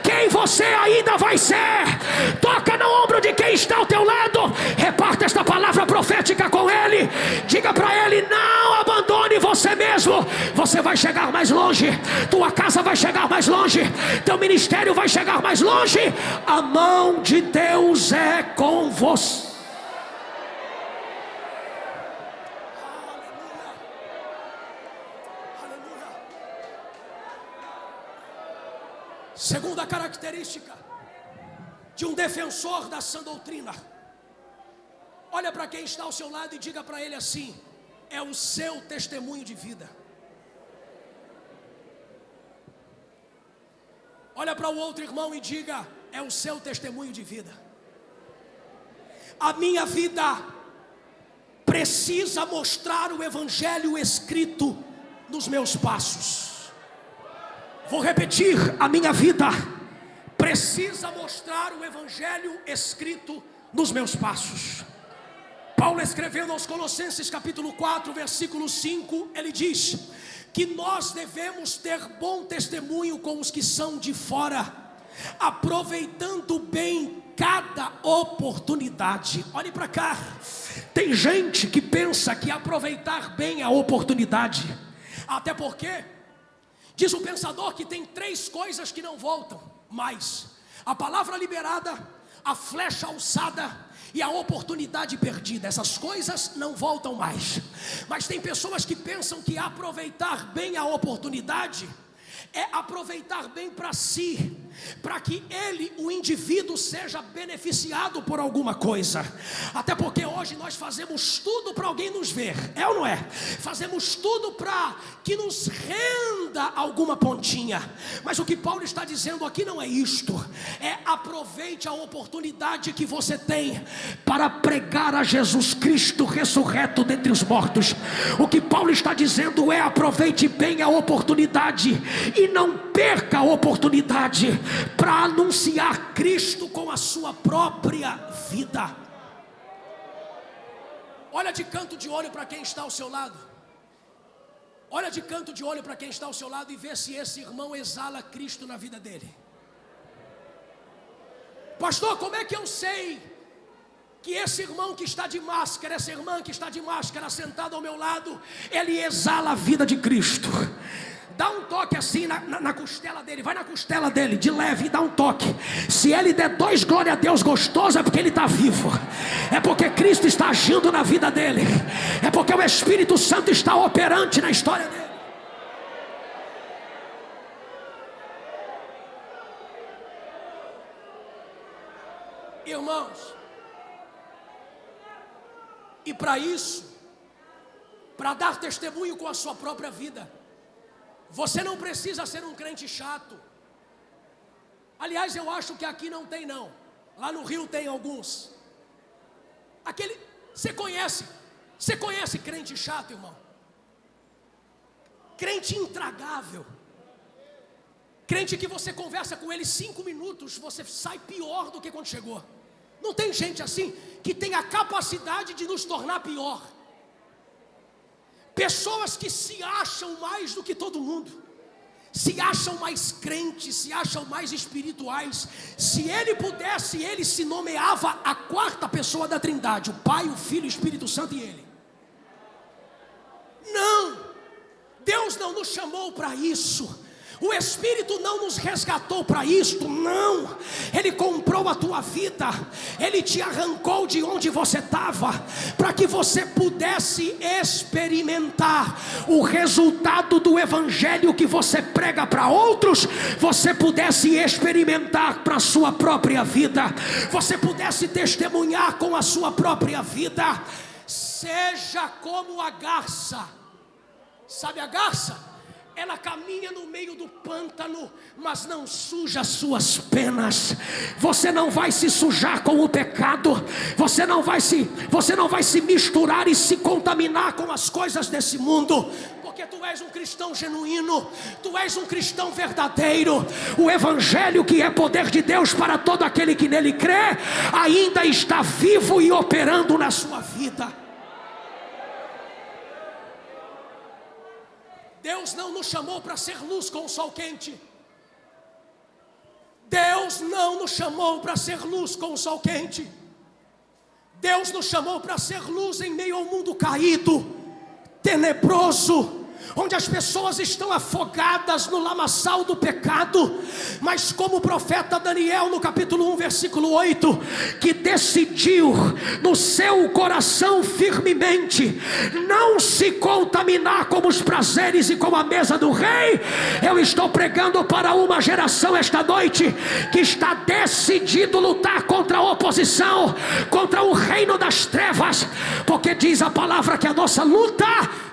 quem você ainda vai ser. Toca no ombro de quem está ao teu lado, reparta esta palavra profética com ele, diga para ele: não abandone você você mesmo, você vai chegar mais longe. Tua casa vai chegar mais longe. Teu ministério vai chegar mais longe. A mão de Deus é com você. Segunda característica de um defensor da sã doutrina: olha para quem está ao seu lado e diga para ele assim: é o seu testemunho de vida. Olha para o outro irmão e diga: é o seu testemunho de vida. A minha vida precisa mostrar o evangelho escrito nos meus passos. Vou repetir: a minha vida precisa mostrar o evangelho escrito nos meus passos. Paulo, escrevendo aos Colossenses capítulo 4, versículo 5, ele diz que nós devemos ter bom testemunho com os que são de fora, aproveitando bem cada oportunidade. Olhe para cá, tem gente que pensa que aproveitar bem a oportunidade, até porque diz o pensador que tem 3 coisas que não voltam mais: a palavra liberada, a flecha alçada e a oportunidade perdida. Essas coisas não voltam mais. Mas tem pessoas que pensam que aproveitar bem a oportunidade é aproveitar bem para si, para que ele, o indivíduo, seja beneficiado por alguma coisa. Até porque hoje nós fazemos tudo para alguém nos ver, é ou não é? Fazemos tudo para que nos renda alguma pontinha. Mas o que Paulo está dizendo aqui não é isto. É: aproveite a oportunidade que você tem para pregar a Jesus Cristo ressurreto dentre os mortos. O que Paulo está dizendo é: aproveite bem a oportunidade e não perca a oportunidade para anunciar Cristo com a sua própria vida. Olha de canto de olho para quem está ao seu lado. Olha de canto de olho para quem está ao seu lado e vê se esse irmão exala Cristo na vida dele. Pastor, como é que eu sei que esse irmão que está de máscara, essa irmã que está de máscara sentada ao meu lado, ele exala a vida de Cristo? Dá um toque assim na costela dele. Vai na costela dele, de leve, e dá um toque. Se ele der 2 glória a Deus gostoso, é porque ele está vivo. É porque Cristo está agindo na vida dele. É porque o Espírito Santo está operante na história dele. Irmãos, e para isso, para dar testemunho com a sua própria vida, você não precisa ser um crente chato. Aliás, eu acho que aqui não tem não. Lá no Rio tem alguns. Você conhece crente chato, irmão? Crente intragável. Crente que você conversa com ele 5 minutos, você sai pior do que quando chegou. Não tem gente assim que tem a capacidade de nos tornar pior. Pessoas que se acham mais do que todo mundo, se acham mais crentes, se acham mais espirituais. Se ele pudesse, ele se nomeava a 4ª pessoa da Trindade: o Pai, o Filho, o Espírito Santo e ele. Não, Deus não nos chamou para isso. O Espírito não nos resgatou para isto, não. Ele comprou a tua vida, ele te arrancou de onde você estava, para que você pudesse experimentar o resultado do evangelho que você prega para outros. Você pudesse experimentar para a sua própria vida, você pudesse testemunhar com a sua própria vida. Seja como a garça. Sabe a garça? Ela caminha no meio do pântano, mas não suja as suas penas. Você não vai se sujar com o pecado. Você não vai se misturar e se contaminar com as coisas desse mundo. Porque tu és um cristão genuíno. Tu és um cristão verdadeiro. O evangelho, que é poder de Deus para todo aquele que nele crê, ainda está vivo e operando na sua vida. Deus não nos chamou para ser luz com o sol quente. Deus não nos chamou para ser luz com o sol quente. Deus nos chamou para ser luz em meio ao mundo caído, tenebroso, onde as pessoas estão afogadas no lamaçal do pecado, mas como o profeta Daniel no capítulo 1 versículo 8, que decidiu no seu coração firmemente não se contaminar com os prazeres e com a mesa do rei. Eu estou pregando para uma geração esta noite que está decidido lutar contra a oposição, contra o reino das trevas, porque diz a palavra que a nossa luta,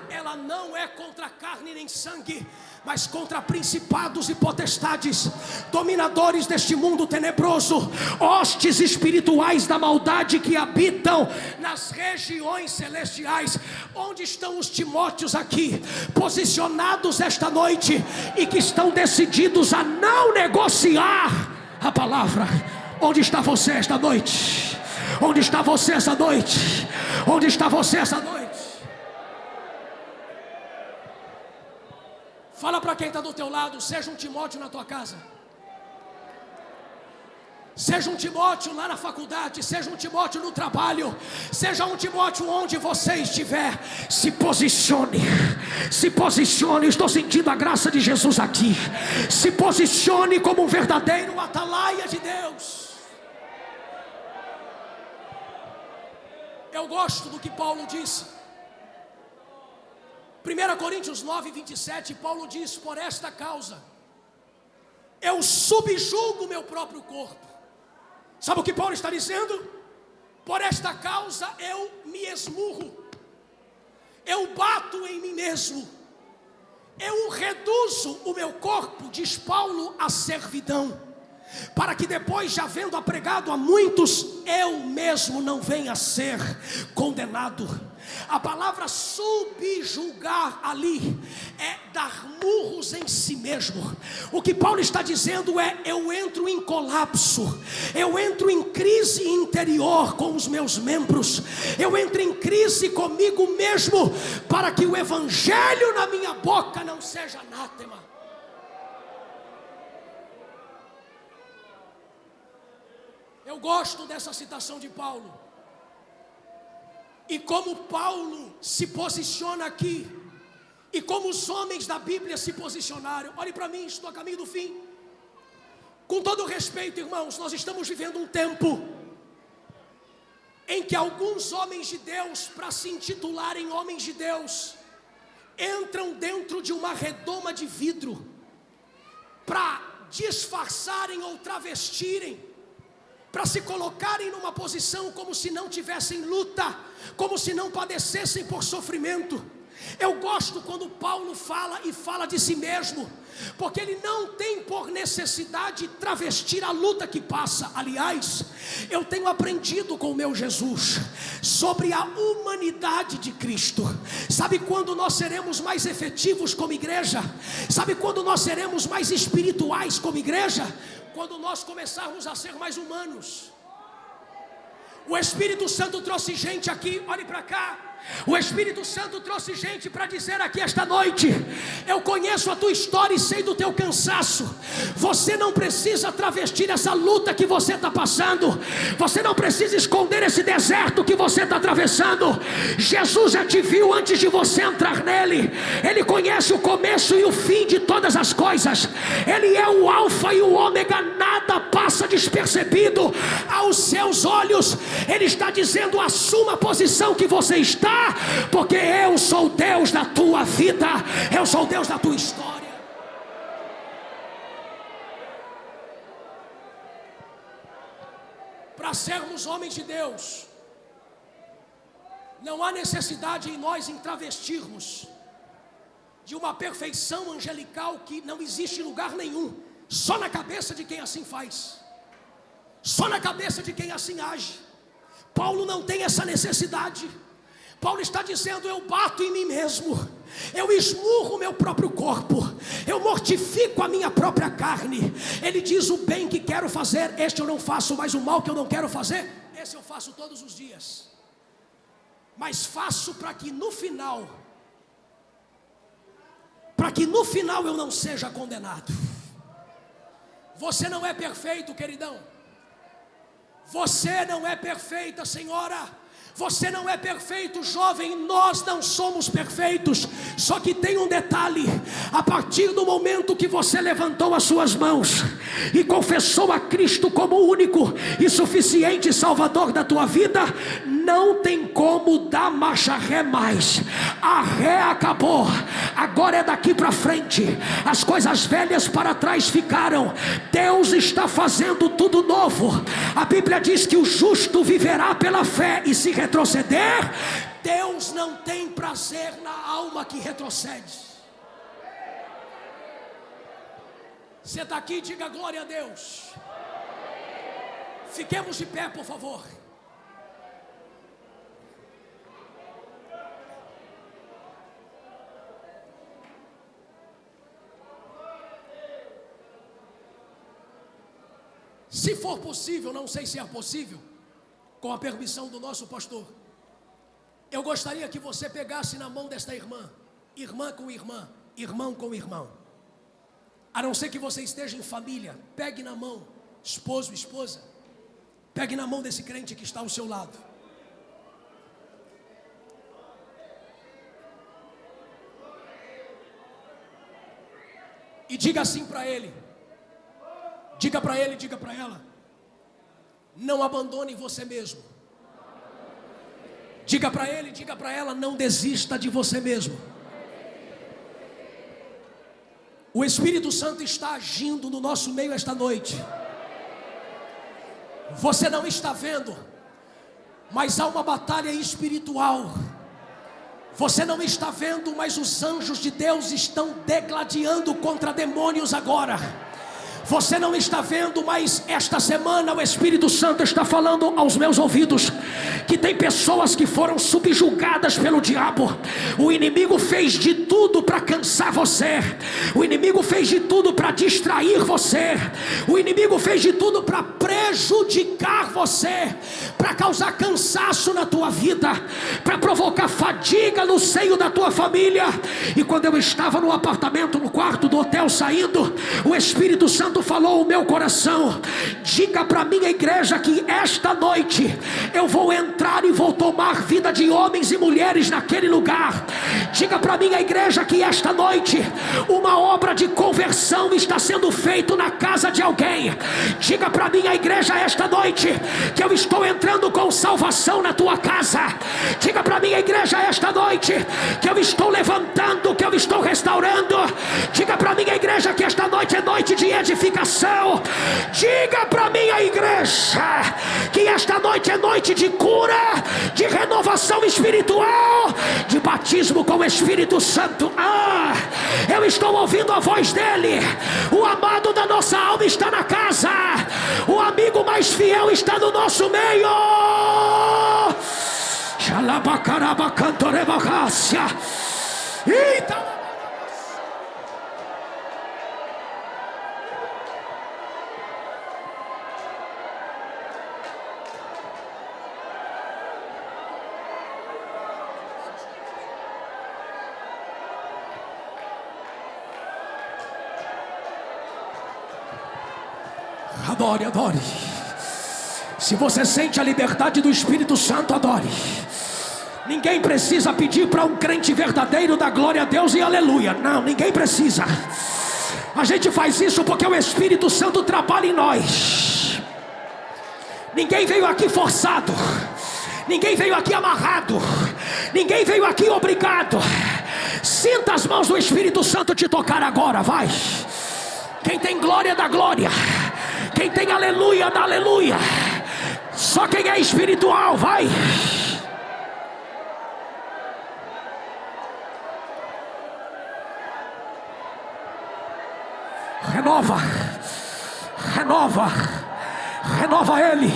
ela não é contra carne nem sangue, mas contra principados e potestades, dominadores deste mundo tenebroso, hostes espirituais da maldade que habitam nas regiões celestiais. Onde estão os Timóteos aqui, posicionados esta noite, e que estão decididos a não negociar a palavra? Onde está você esta noite? Onde está você essa noite? Onde está você essa noite? Fala para quem está do teu lado, seja um Timóteo na tua casa. Seja um Timóteo lá na faculdade, seja um Timóteo no trabalho, seja um Timóteo onde você estiver. Se posicione, se posicione. Estou sentindo a graça de Jesus aqui. Se posicione como um verdadeiro atalaia de Deus. Eu gosto do que Paulo disse. 1 Coríntios 9, 27, Paulo diz: por esta causa eu subjugo meu próprio corpo. Sabe o que Paulo está dizendo? Por esta causa eu me esmurro, eu bato em mim mesmo, eu reduzo o meu corpo, diz Paulo, à servidão, para que depois, já havendo apregado a muitos, eu mesmo não venha a ser condenado. A palavra subjugar ali é dar murros em si mesmo. O que Paulo está dizendo é: eu entro em colapso, eu entro em crise interior com os meus membros, eu entro em crise comigo mesmo, para que o evangelho na minha boca não seja anátema. Eu gosto dessa citação de Paulo. E como Paulo se posiciona aqui, e como os homens da Bíblia se posicionaram. Olhe para mim, estou a caminho do fim. Com todo respeito, irmãos, nós estamos vivendo um tempo em que alguns homens de Deus, para se intitularem homens de Deus, entram dentro de uma redoma de vidro para disfarçarem ou travestirem, para se colocarem numa posição como se não tivessem luta, como se não padecessem por sofrimento. Eu gosto quando Paulo fala de si mesmo, porque ele não tem por necessidade travestir a luta que passa. Aliás, eu tenho aprendido com o meu Jesus sobre a humanidade de Cristo. Sabe quando nós seremos mais efetivos como igreja? Sabe quando nós seremos mais espirituais como igreja? Quando nós começarmos a ser mais humanos. O Espírito Santo trouxe gente aqui, olhe para cá. O Espírito Santo trouxe gente para dizer aqui esta noite: eu conheço a tua história e sei do teu cansaço. Você não precisa travestir essa luta que você está passando. Você não precisa esconder esse deserto que você está atravessando. Jesus já te viu antes de você entrar nele. Ele conhece o começo e o fim de todas as coisas. Ele é o alfa e o ômega. Nada passa despercebido aos seus olhos. Ele está dizendo: assuma a posição que você está, porque eu sou Deus da tua vida, eu sou Deus da tua história. Para sermos homens de Deus, não há necessidade em nós em travestirmos de uma perfeição angelical que não existe em lugar nenhum, só na cabeça de quem assim faz, só na cabeça de quem assim age. Paulo não tem essa necessidade. Paulo está dizendo: eu bato em mim mesmo, eu esmurro o meu próprio corpo, eu mortifico a minha própria carne. Ele diz: o bem que quero fazer, este eu não faço, mas o mal que eu não quero fazer, esse eu faço todos os dias. Mas faço para que no final eu não seja condenado. Você não é perfeito, queridão. Você não é perfeita, senhora. Você não é perfeito, jovem, nós não somos perfeitos. Só que tem um detalhe: a partir do momento que você levantou as suas mãos e confessou a Cristo como o único e suficiente Salvador da tua vida, não tem como dar marcha ré mais. A ré acabou, agora é daqui para frente. As coisas velhas para trás ficaram. Deus está fazendo tudo novo. A Bíblia diz que o justo viverá pela fé, e se retroceder, Deus não tem prazer na alma que retrocede. Você está aqui, diga glória a Deus. Fiquemos de pé, por favor. Se for possível, não sei se é possível, com a permissão do nosso pastor, eu gostaria que você pegasse na mão desta irmã, irmã com irmã, irmão com irmão. A não ser que você esteja em família, pegue na mão, esposo, esposa, pegue na mão desse crente que está ao seu lado. E diga assim para ele. Diga para ele, diga para ela: não abandone você mesmo. Diga para ele, diga para ela: não desista de você mesmo. O Espírito Santo está agindo no nosso meio esta noite. Você não está vendo, mas há uma batalha espiritual. Você não está vendo, mas os anjos de Deus estão degladiando contra demônios agora. Você não está vendo, mas esta semana o Espírito Santo está falando aos meus ouvidos que tem pessoas que foram subjugadas pelo diabo. O inimigo fez de tudo para cansar você. O inimigo fez de tudo para distrair você. O inimigo fez de tudo para prejudicar você, para causar cansaço na tua vida, para provocar fadiga no seio da tua família. E quando eu estava no apartamento, no quarto do hotel saindo, o Espírito Santo falou ao meu coração: diga para minha igreja que esta noite eu vou entrar e vou tomar vida de homens e mulheres naquele lugar. Diga para minha igreja que esta noite uma obra de conversão está sendo feita na casa de alguém. Diga para minha igreja esta noite que eu estou entrando com salvação na tua casa. Diga para minha igreja esta noite que eu estou levantando, que eu estou restaurando. Diga para minha igreja que esta noite é noite de edificação. Diga para minha igreja que esta noite é noite de cura, de renovação espiritual, de batismo com o Espírito Santo. Eu estou ouvindo a voz dele. O amado da nossa alma está na casa. O amigo mais fiel está no nosso meio. Eita! Adore, adore. Se você sente a liberdade do Espírito Santo, adore. Ninguém precisa pedir para um crente verdadeiro dar glória a Deus e aleluia. Não, ninguém precisa. A gente faz isso porque o Espírito Santo trabalha em nós. Ninguém veio aqui forçado. Ninguém veio aqui amarrado. Ninguém veio aqui obrigado. Sinta as mãos do Espírito Santo te tocar agora, vai. Quem tem glória dá glória. Quem tem aleluia dá aleluia. Só quem é espiritual, vai. Renova, renova, renova ele,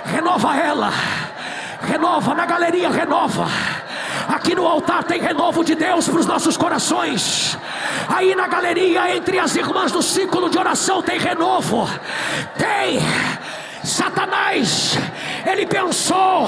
renova ela, renova na galeria, renova. Aqui no altar tem renovo de Deus para os nossos corações. Aí na galeria, entre as irmãs do círculo de oração, tem renovo. Tem. Satanás, ele pensou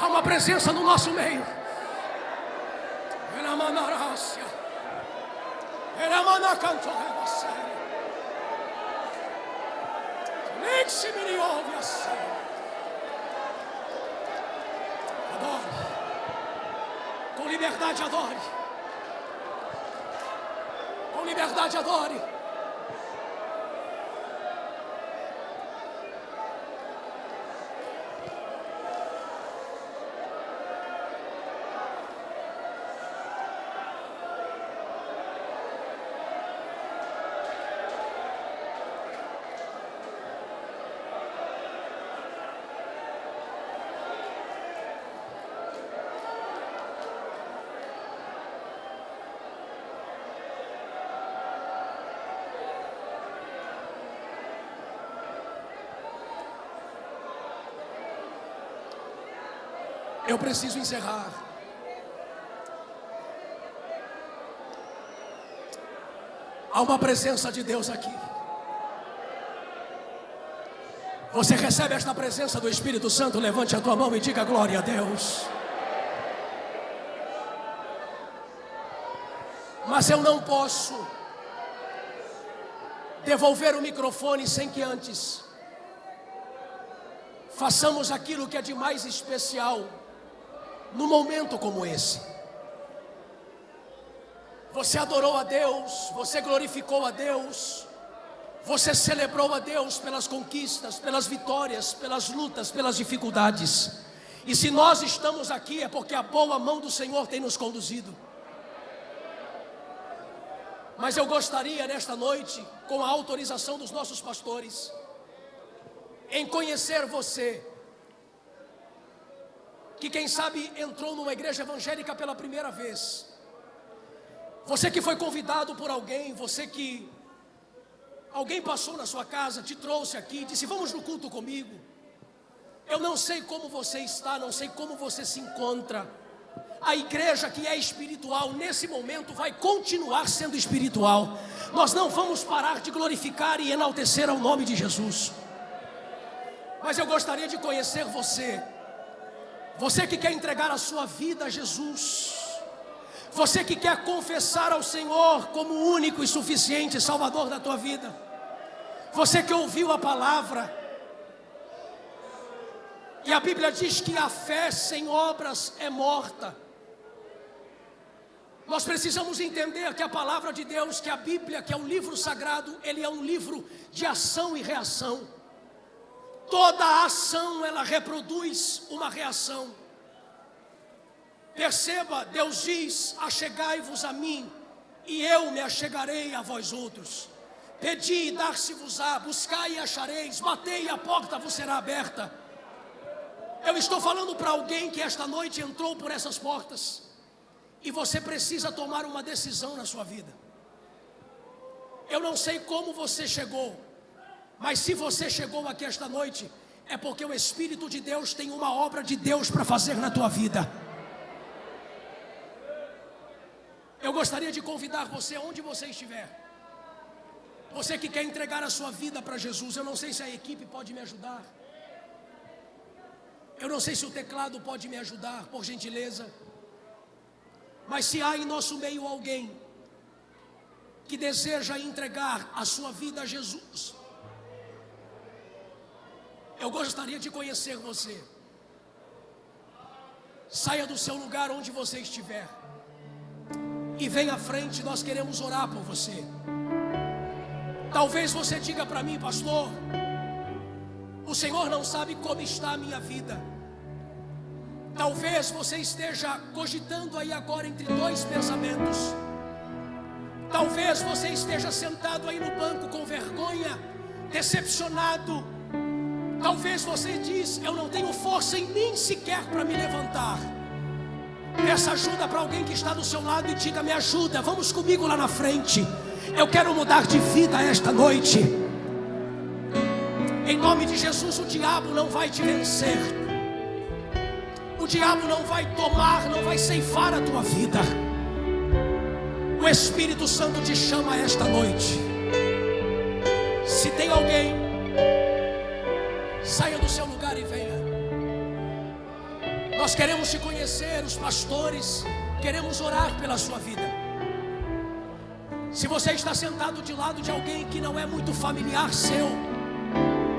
Há uma presença no nosso meio. Adore. Com liberdade, adore. Com liberdade, adore. Eu preciso encerrar. Há uma presença de Deus aqui. Você recebe esta presença do Espírito Santo? Levante a tua mão e diga glória a Deus. Mas eu não posso devolver o microfone sem que antes façamos aquilo que é de mais especial num momento como esse. Você adorou a Deus, você glorificou a Deus, você celebrou a Deus pelas conquistas, pelas vitórias, pelas lutas, pelas dificuldades. E se nós estamos aqui é porque a boa mão do Senhor tem nos conduzido. Mas eu gostaria nesta noite, com a autorização dos nossos pastores, em conhecer você, que quem sabe entrou numa igreja evangélica pela primeira vez, você que foi convidado por alguém, você que alguém passou na sua casa, te trouxe aqui, disse vamos no culto comigo. Eu não sei como você está, não sei como você se encontra. A igreja que é espiritual nesse momento vai continuar sendo espiritual. Nós não vamos parar de glorificar e enaltecer ao nome de Jesus. Mas eu gostaria de conhecer você. Você que quer entregar a sua vida a Jesus. Você que quer confessar ao Senhor como único e suficiente Salvador da tua vida. Você que ouviu a palavra. E a Bíblia diz que a fé sem obras é morta. Nós precisamos entender que a palavra de Deus, que a Bíblia, que é um livro sagrado, ele é um livro de ação e reação. Toda ação, ela reproduz uma reação. Perceba, Deus diz, achegai-vos a mim, e eu me achegarei a vós outros. Pedi e dar-se-vos-á, buscai e achareis, batei e a porta vos será aberta. Eu estou falando para alguém que esta noite entrou por essas portas, e você precisa tomar uma decisão na sua vida. Eu não sei como você chegou, mas se você chegou aqui esta noite, é porque o Espírito de Deus tem uma obra de Deus para fazer na tua vida. Eu gostaria de convidar você, onde você estiver. Você que quer entregar a sua vida para Jesus, eu não sei se a equipe pode me ajudar. Eu não sei se o teclado pode me ajudar, por gentileza. Mas se há em nosso meio alguém que deseja entregar a sua vida a Jesus, eu gostaria de conhecer você. Saia do seu lugar onde você estiver e venha à frente, nós queremos orar por você. Talvez você diga para mim, pastor, o Senhor não sabe como está a minha vida. Talvez você esteja cogitando aí agora entre dois pensamentos. Talvez você esteja sentado aí no banco com vergonha, decepcionado. Talvez você diz, eu não tenho força em mim sequer para me levantar. Peça ajuda para alguém que está do seu lado e diga, me ajuda, vamos comigo lá na frente. Eu quero mudar de vida esta noite. Em nome de Jesus, o diabo não vai te vencer. O diabo não vai tomar, não vai ceifar a tua vida. O Espírito Santo te chama esta noite. Se tem alguém, saia do seu lugar e venha. Nós queremos te conhecer, os pastores, queremos orar pela sua vida. Se você está sentado de lado de alguém que não é muito familiar seu,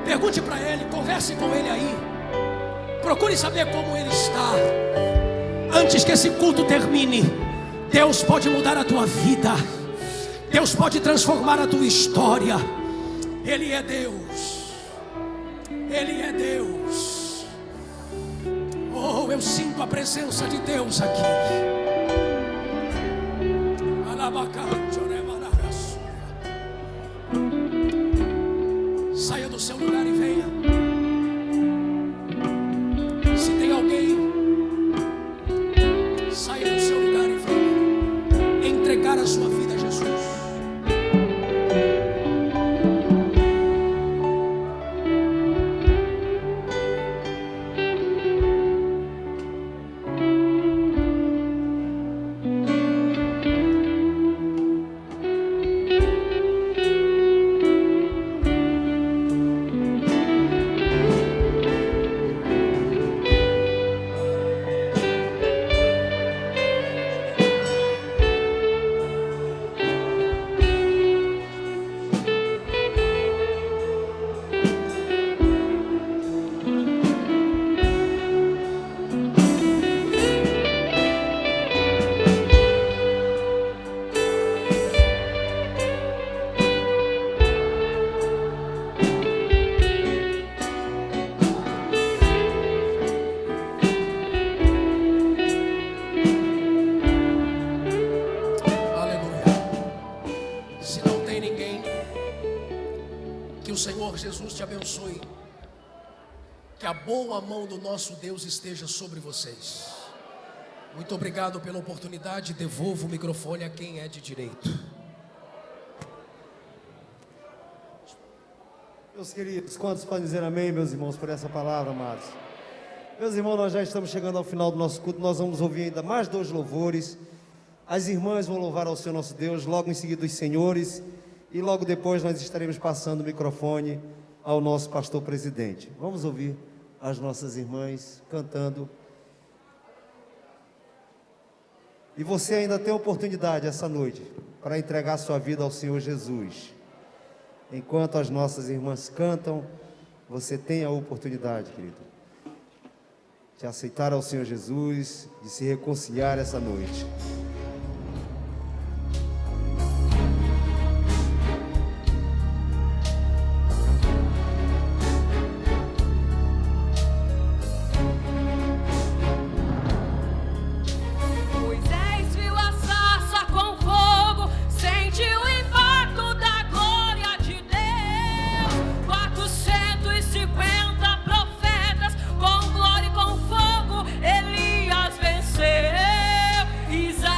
pergunte para ele, converse com ele aí. Procure saber como ele está. Antes que esse culto termine, Deus pode mudar a tua vida. Deus pode transformar a tua história. Ele é Deus. Ele é Deus. Oh, eu sinto a presença de Deus aqui. Saia do seu lugar e venha. Se tem alguém, saia do seu lugar e venha entregar a sua vida a Jesus. Jesus te abençoe. Que a boa mão do nosso Deus esteja sobre vocês. Muito obrigado pela oportunidade. Devolvo o microfone a quem é de direito. Meus queridos, quantos podem dizer amém, meus irmãos, por essa palavra, amados? Meus irmãos, nós já estamos chegando ao final do nosso culto. Nós vamos ouvir ainda mais 2 louvores. As irmãs vão louvar ao Senhor nosso Deus, logo em seguida os senhores. E logo depois nós estaremos passando o microfone ao nosso pastor presidente. Vamos ouvir as nossas irmãs cantando. E você ainda tem oportunidade essa noite para entregar sua vida ao Senhor Jesus. Enquanto as nossas irmãs cantam, você tem a oportunidade, querido, de aceitar ao Senhor Jesus, de se reconciliar essa noite. Isaías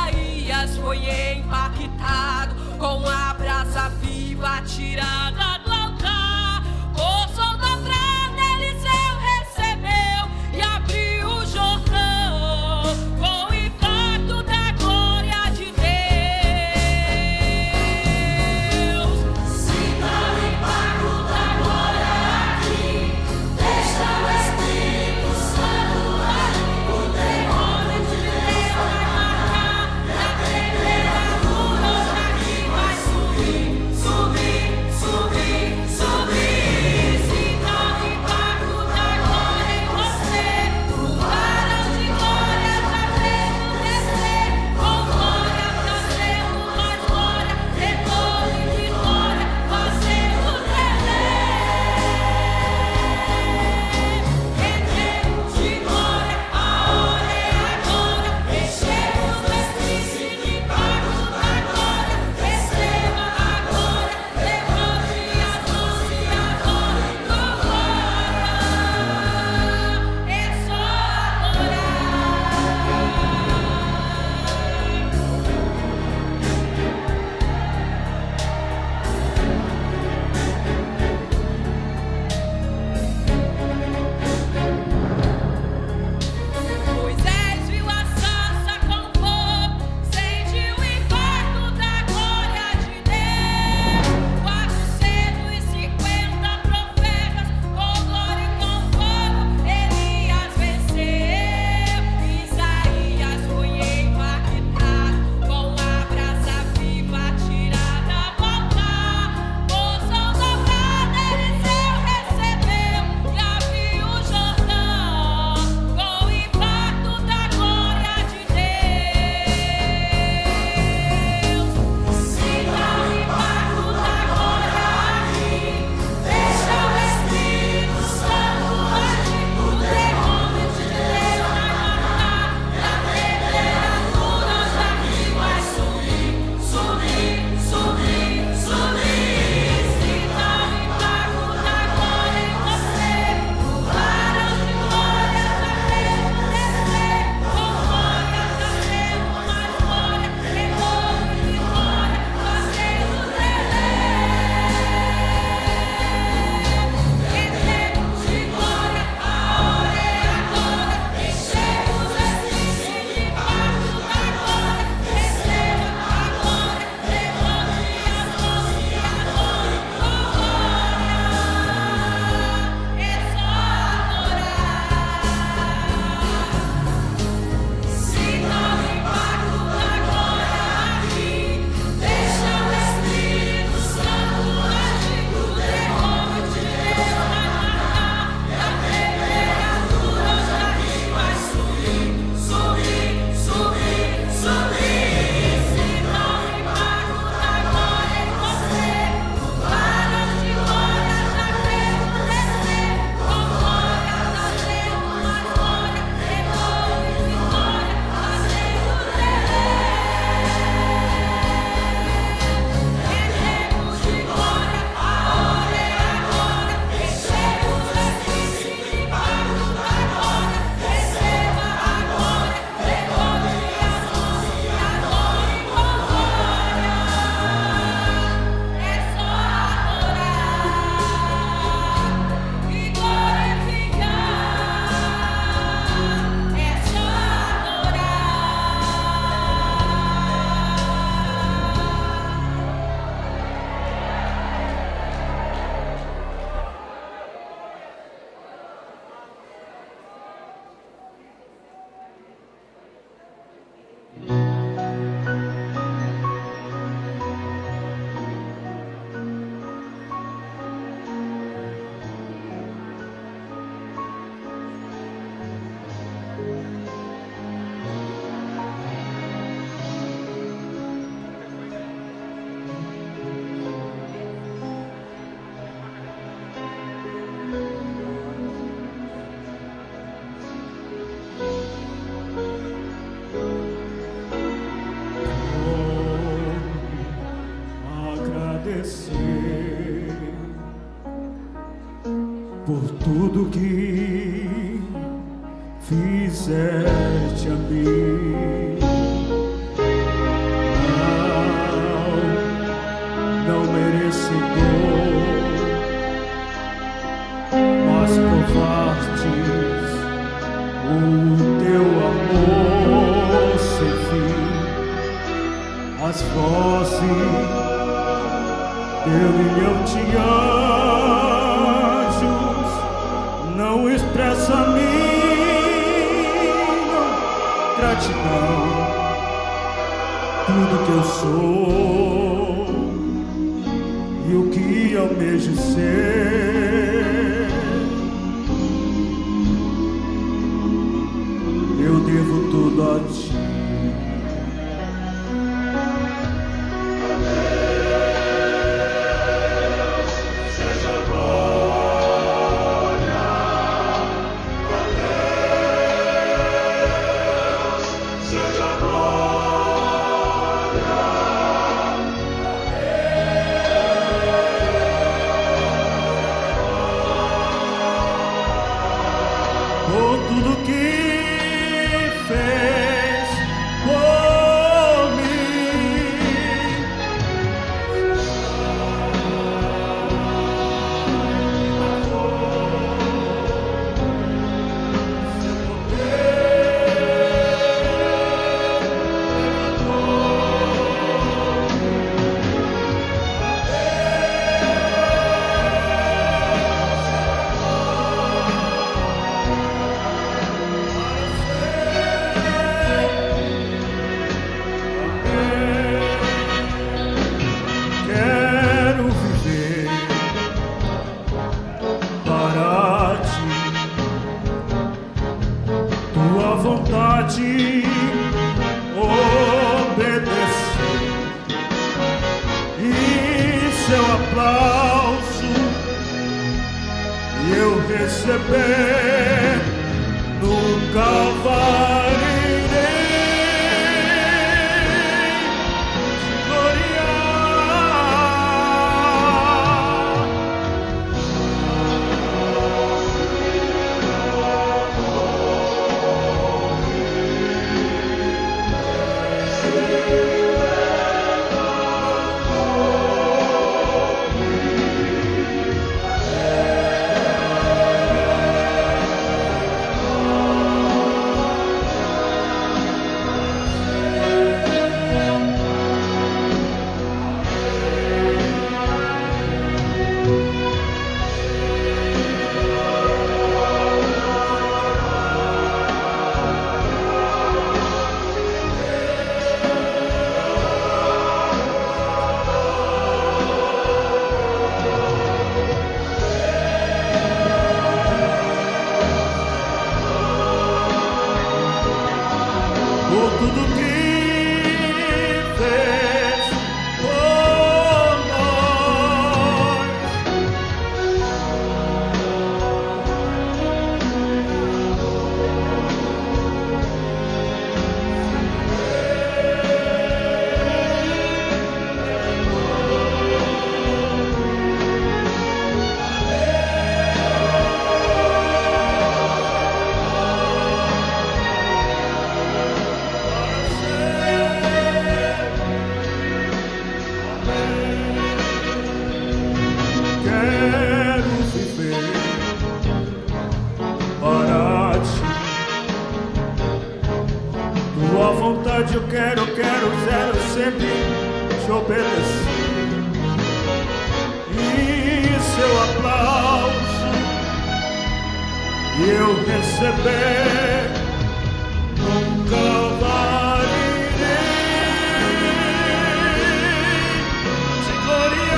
por tudo que fizeste a mim. Não merecedor, mas provastes o teu amor sem fim. As vozes teu milhão de anjos não expressa minha gratidão. Tudo que eu sou e o que almejo ser, eu devo tudo a ti. Por tudo que fez por mim. Quero viver para ti, tua vontade obedecer, e seu aplauso eu receber. Nunca varirei te gloriar. Por tudo que fez por nós. Quero viver para ti, tua vontade eu quero sempre te obedecer, e seu aplauso eu receber. Nunca varirei te gloriar.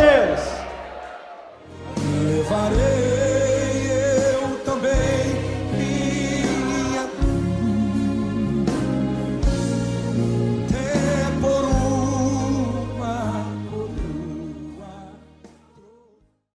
Deus. Levarei